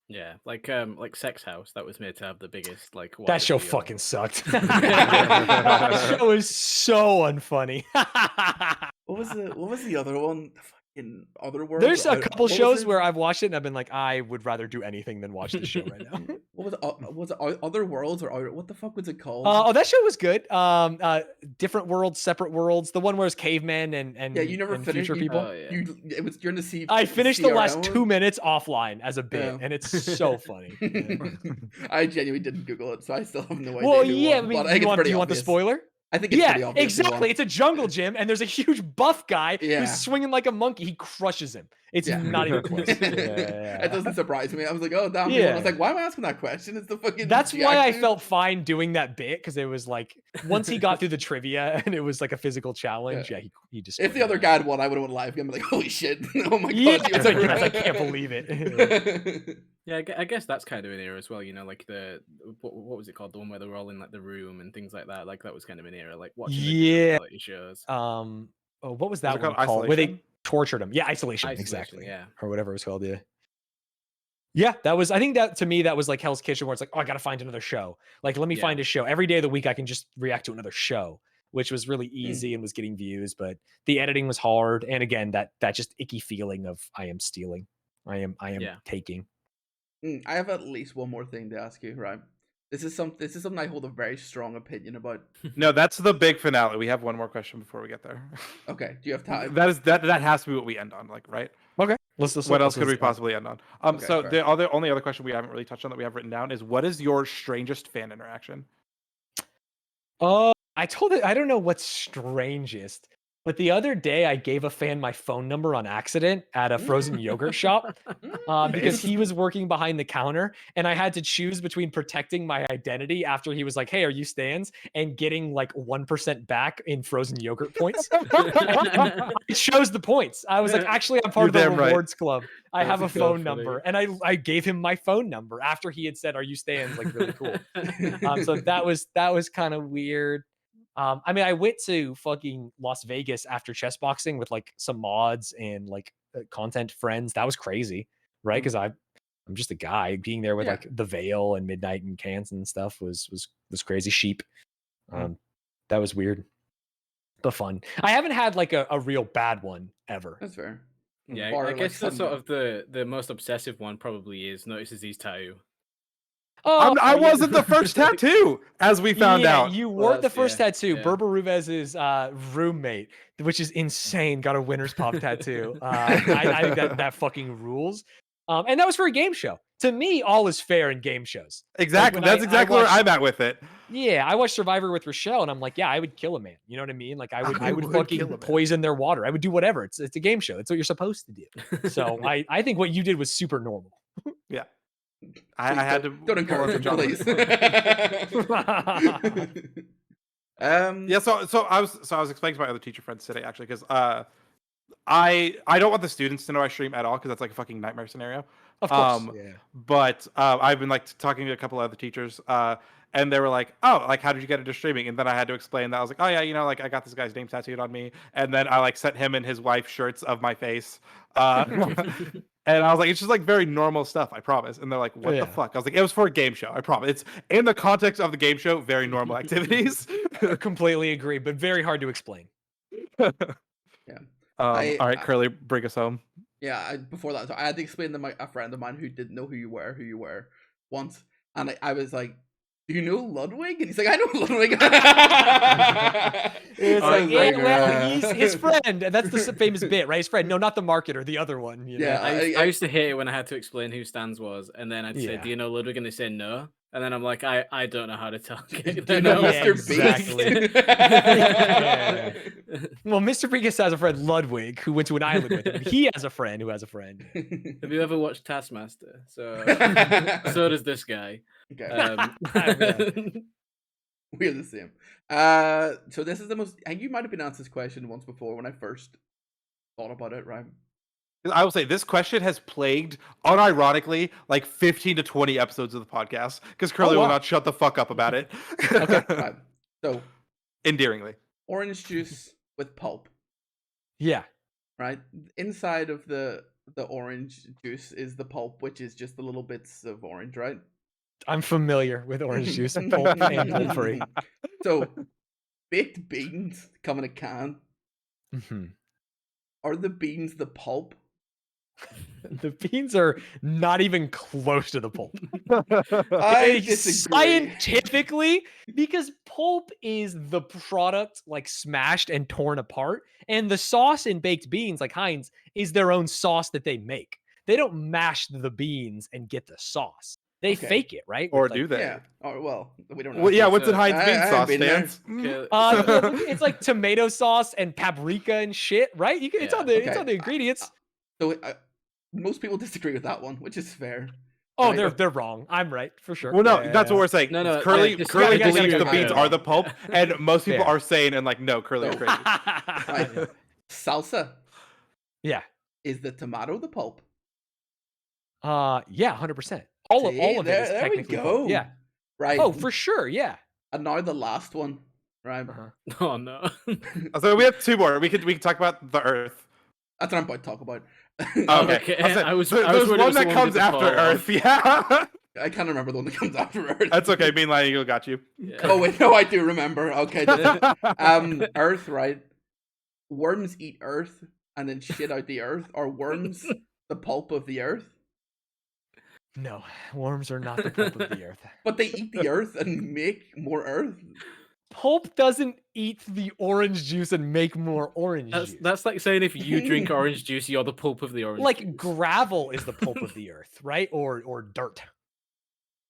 Yeah, like Sex House, that was made to have the biggest like. That wider show appeal. fucking sucked. That show is so unfunny. What was the other one? The fucking Otherworld. There's a couple shows where where I've watched it and I've been like, I would rather do anything than watch this show right now. was it Other Worlds or Outer, what the fuck was it called? Oh, that show was good. Different worlds, separate worlds. The one where it's cavemen and yeah, you never and finished. future You, people. Oh, yeah. it was during the C. I finished the last CRM 2 minutes offline as a bit, Yeah. and it's so funny. Yeah. I genuinely didn't Google it, so I still have no idea. Well, who yeah, I won, mean, but I think do it's pretty you want the obvious. spoiler? I think it's pretty Yeah, obvious. who won. exactly. It's a jungle gym, and there's a huge buff guy Yeah. who's swinging like a monkey. He crushes him. It's Yeah. not even close. It doesn't surprise me. I was like, oh damn. Yeah. I was like, why am I asking that question? It's the fucking. That's GI why I dude. felt fine doing that bit because it was like once he got through the trivia and it was like a physical challenge. Yeah, he just. If the other guy had won, I would have went live game. Like, holy shit! Oh my Yeah, god! it's like, yes, I can't believe it. Yeah, I guess that's kind of an era as well. You know, like what was it called? The one where they were all in like the room and things like that. Like that was kind of an era. Like watching reality shows. What was that it one called called? Where they Isolation? tortured him? Yeah, isolation Isolation, exactly. yeah. Or whatever it was called. Yeah. Yeah, that was. I think that to me that was like Hell's Kitchen, where it's like, oh, I gotta find another show. Like, let me Yeah. find a show every day of the week. I can just react to another show, which was really easy and was getting views. But the editing was hard, and again, that just icky feeling of I am stealing, I am taking. I have at least one more thing to ask you. Right. This is something I hold a very strong opinion about. No, that's the big finale. We have one more question before we get there. Okay. Do you have time? That has to be what we end on, like, right? Okay, let's What else could we possibly end on? Okay, So fair. the only other question we haven't really touched on that we have written down is what is your strangest fan interaction? I told it. I don't know what's strangest, but the other day I gave a fan my phone number on accident at a frozen yogurt shop because he was working behind the counter, and I had to choose between protecting my identity after he was like, "Hey, are you Stanz?" and getting like 1% back in frozen yogurt points. I chose the points. I was like, "Actually, I'm part of You're the damn right. rewards club. I have a That's so phone funny. number," and I gave him my phone number after he had said, "Are you Stanz?" Like really cool. So that was kind of weird. I mean, I went to fucking Las Vegas after chess boxing with like some mods and like content friends. That was crazy, right? Because I'm just a guy. Being there with Yeah. like the Veil and Midnight and Cans and stuff was crazy. Sheep. That was weird, but fun. I haven't had like a real bad one ever. That's fair. Yeah, Or, I like, guess the some- sort of the most obsessive one probably is notices his tattoo. Oh, I yeah. wasn't the first tattoo, as we found Yeah, out. you Well, weren't the that's- first yeah, tattoo. yeah. Berber Ruvez's roommate, which is insane, got a winner's pop tattoo. I think that fucking rules. And that was for a game show. To me, all is fair in game shows. Exactly. when That's I exactly where watched- I'm at with it. Yeah, I watched Survivor with Rochelle, and I'm like, yeah, I would kill a man. You know what I mean? Like, I would I would kill a fucking man. poison their water. I would do whatever. It's a game show. It's what you're supposed to do. So I think what you did was super normal. Yeah. I had to Don't encourage him, please. Yeah, so I was explaining to my other teacher friends today actually because I don't want the students to know I stream at all because that's like a fucking nightmare scenario. Of course. Yeah. But I've been like talking to a couple of other teachers, and they were like, "Oh, like how did you get into streaming?" And then I had to explain that I was like, "Oh yeah, you know, like I got this guy's name tattooed on me," and then I like sent him and his wife shirts of my face, and I was like, "It's just like very normal stuff, I promise." And they're like, "What Yeah. the fuck?" I was like, "It was for a game show, I promise. It's in the context of the game show, very normal activities." Completely agree, but very hard to explain. Yeah. All right, Curly, bring us home. Yeah, before that, so I had to explain to a friend of mine who didn't know who you were once, and I was like, "Do you know Ludwig?" And he's like, "I know Ludwig." It's I like, was yeah, like, well, he's his friend, and that's the famous bit, right? His friend, no, not the marketer, the other one. You know? Yeah. I used to hate it when I had to explain who Stanz was, and then I'd say, Yeah. "Do you know Ludwig?" And they say no, and then I'm like, "I don't know how to tell." Do you know Yeah, Mr. exactly. Beast? Yeah. Well, Mr. Pregus has a friend, Ludwig, who went to an island with him. He has a friend who has a friend. Have you ever watched Taskmaster? So does this guy. Okay. We're the same. So this is the most. You might have been asked this question once before when I first thought about it, right? I will say this question has plagued, unironically, like 15 to 20 episodes of the podcast because Curly will not shut the fuck up about it. Okay. Right. So endearingly, orange juice with pulp. Yeah. Right. Inside of the orange juice is the pulp, which is just the little bits of orange, right? I'm familiar with orange juice, pulp and pulp free. So baked beans come in a can. Mm-hmm. Are the beans the pulp? The beans are not even close to the pulp. I disagree. Scientifically, because pulp is the product like smashed and torn apart, and the sauce in baked beans, like Heinz, is their own sauce that they make. They don't mash the beans and get the sauce. They fake it, right? Or With, do they? Yeah. Or well, we don't know. Well, yeah. What's in Heinz bean I sauce, been there. Stanz? it's like tomato sauce and paprika and shit, right? You can. It's on the. It's on the ingredients. So most people disagree with that one, which is fair. Oh, right? they're wrong. I'm right for sure. Well, no, that's what we're saying. No, Curly this believes guy the gotta beans go. are the pulp, and most people Fair. are saying and like, no, Curly is crazy. Right. Salsa Yeah. is the tomato the pulp. Yeah, 100%. All of it is there we technically go. pulp. Yeah. Right. Oh, for sure. Yeah. And now the last one, right? Oh no. So we have two more. We can talk about the Earth. That's what I'm about to talk about. Okay. There's There's one that comes after Earth. Yeah. I can't remember the one that comes after Earth. That's okay. Mean Lion Eagle got you. Yeah. Oh wait, no, I do remember. Okay. Earth, right? Worms eat Earth and then shit out the Earth. Are worms the pulp of the Earth? No, worms are not the pulp of the earth. But they eat the Earth and make more Earth. Pulp doesn't eat the orange juice and make more orange juice. That's like saying if you drink orange juice, you're the pulp of the orange Like juice. gravel is the pulp of the earth, right? Or dirt.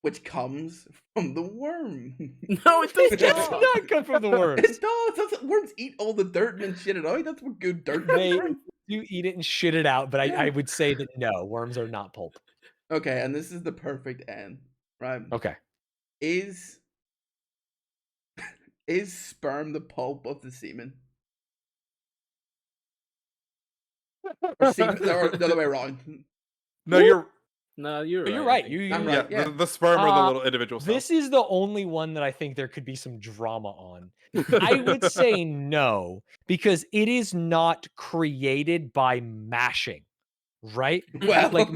Which comes from the worm. No, it It does does not. not come from the worms. It does. Worms eat all the dirt and then shit it out. That's what good dirt They comes from. do eat it and shit it out, but Yeah. I would say that no, worms are not pulp. Okay, and this is the perfect end, right? Okay. Is sperm the pulp of the semen? Or semen, or the other way around? No, you're No, you're right. You're right. I think. You I'm yeah. right. Yeah. The sperm or the little individual cells. This is the only one that I think there could be some drama on. I would say no, because it is not created by mashing, right? Well, Like,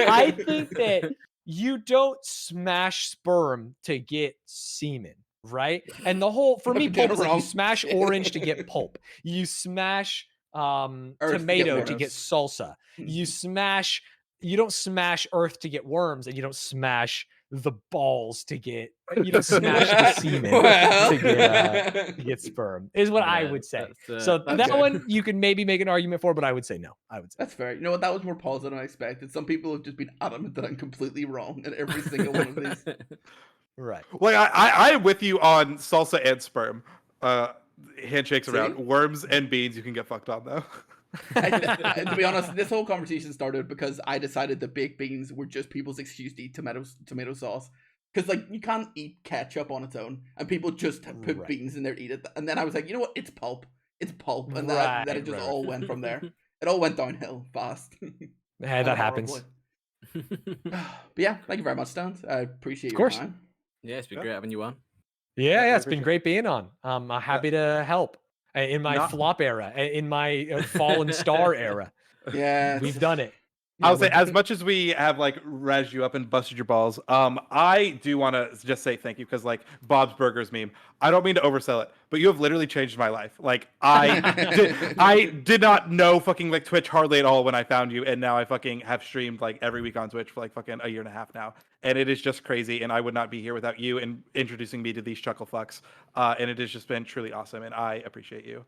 I think that you don't smash sperm to get semen, right? And the whole, for me, You're pulp is like you wrong. smash orange to get pulp. You smash to get tomato to get worms. salsa. You don't smash earth to get worms, and you don't smash the balls to get, you don't smash the semen to get sperm, is what I Yeah, would say. that's, So okay. that one you can maybe make an argument for, but I would say no. I would say. That's fair. You know what? That was more positive than I expected. Some people have just been adamant that I'm completely wrong in every single one of these. Right. Like I'm with you on salsa and sperm. Handshakes See? around worms and beans. You can get fucked on though. To be honest, this whole conversation started because I decided that baked beans were just people's excuse to eat tomato sauce. Because like you can't eat ketchup on its own, and people just put Right. beans in there, eat it. And then I was like, you know what? It's pulp. It's pulp, and then it just Right. all went from there. It all went downhill fast. Hey, that happens. But yeah, thank you very much, Stanz. I appreciate Of your course. time. Yeah, it's been great having you on. Yeah, I it's been appreciate great being on. I'm happy to help in my Not- flop era, in my fallen star era. Yeah, We've done it. I'll say, as much as we have like razzed you up and busted your balls, I do want to just say thank you because like Bob's Burgers meme. I don't mean to oversell it, but you have literally changed my life. Like I did not know fucking like Twitch hardly at all when I found you, and now I fucking have streamed like every week on Twitch for like fucking a year and a half now, and it is just crazy. And I would not be here without you and introducing me to these chuckle fucks. And it has just been truly awesome, and I appreciate you.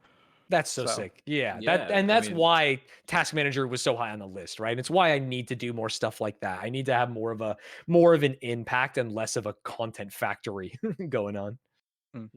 That's so sick. Yeah. Yeah, That's I mean, why Task Manager was so high on the list, right? It's why I need to do more stuff like that. I need to have more of an impact and less of a content factory going on.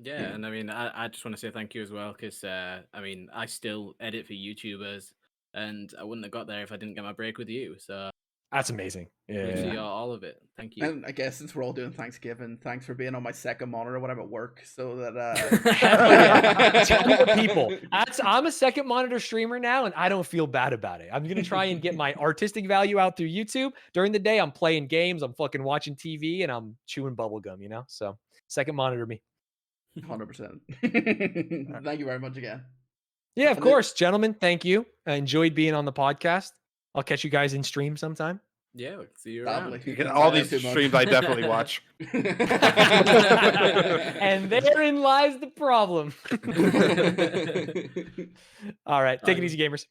Yeah, and I mean, I just want to say thank you as well, because I mean, I still edit for YouTubers, and I wouldn't have got there if I didn't get my break with you. So That's amazing. appreciate Yeah. all of it. Thank you. And I guess since we're all doing Thanksgiving, thanks for being on my second monitor when I'm at work, so that Hell yeah. Tell more people. I'm a second monitor streamer now, and I don't feel bad about it. I'm gonna try and get my artistic value out through YouTube. During the day, I'm playing games, I'm fucking watching TV, and I'm chewing bubblegum, you know? So second monitor me. 100%. Thank you very much again. Yeah, of And then- course, gentlemen. Thank you. I enjoyed being on the podcast. I'll catch you guys in stream sometime. Yeah, we'll see you Probably. around. You get all these streams I definitely watch. And therein lies the problem. All right. Take it easy, gamers.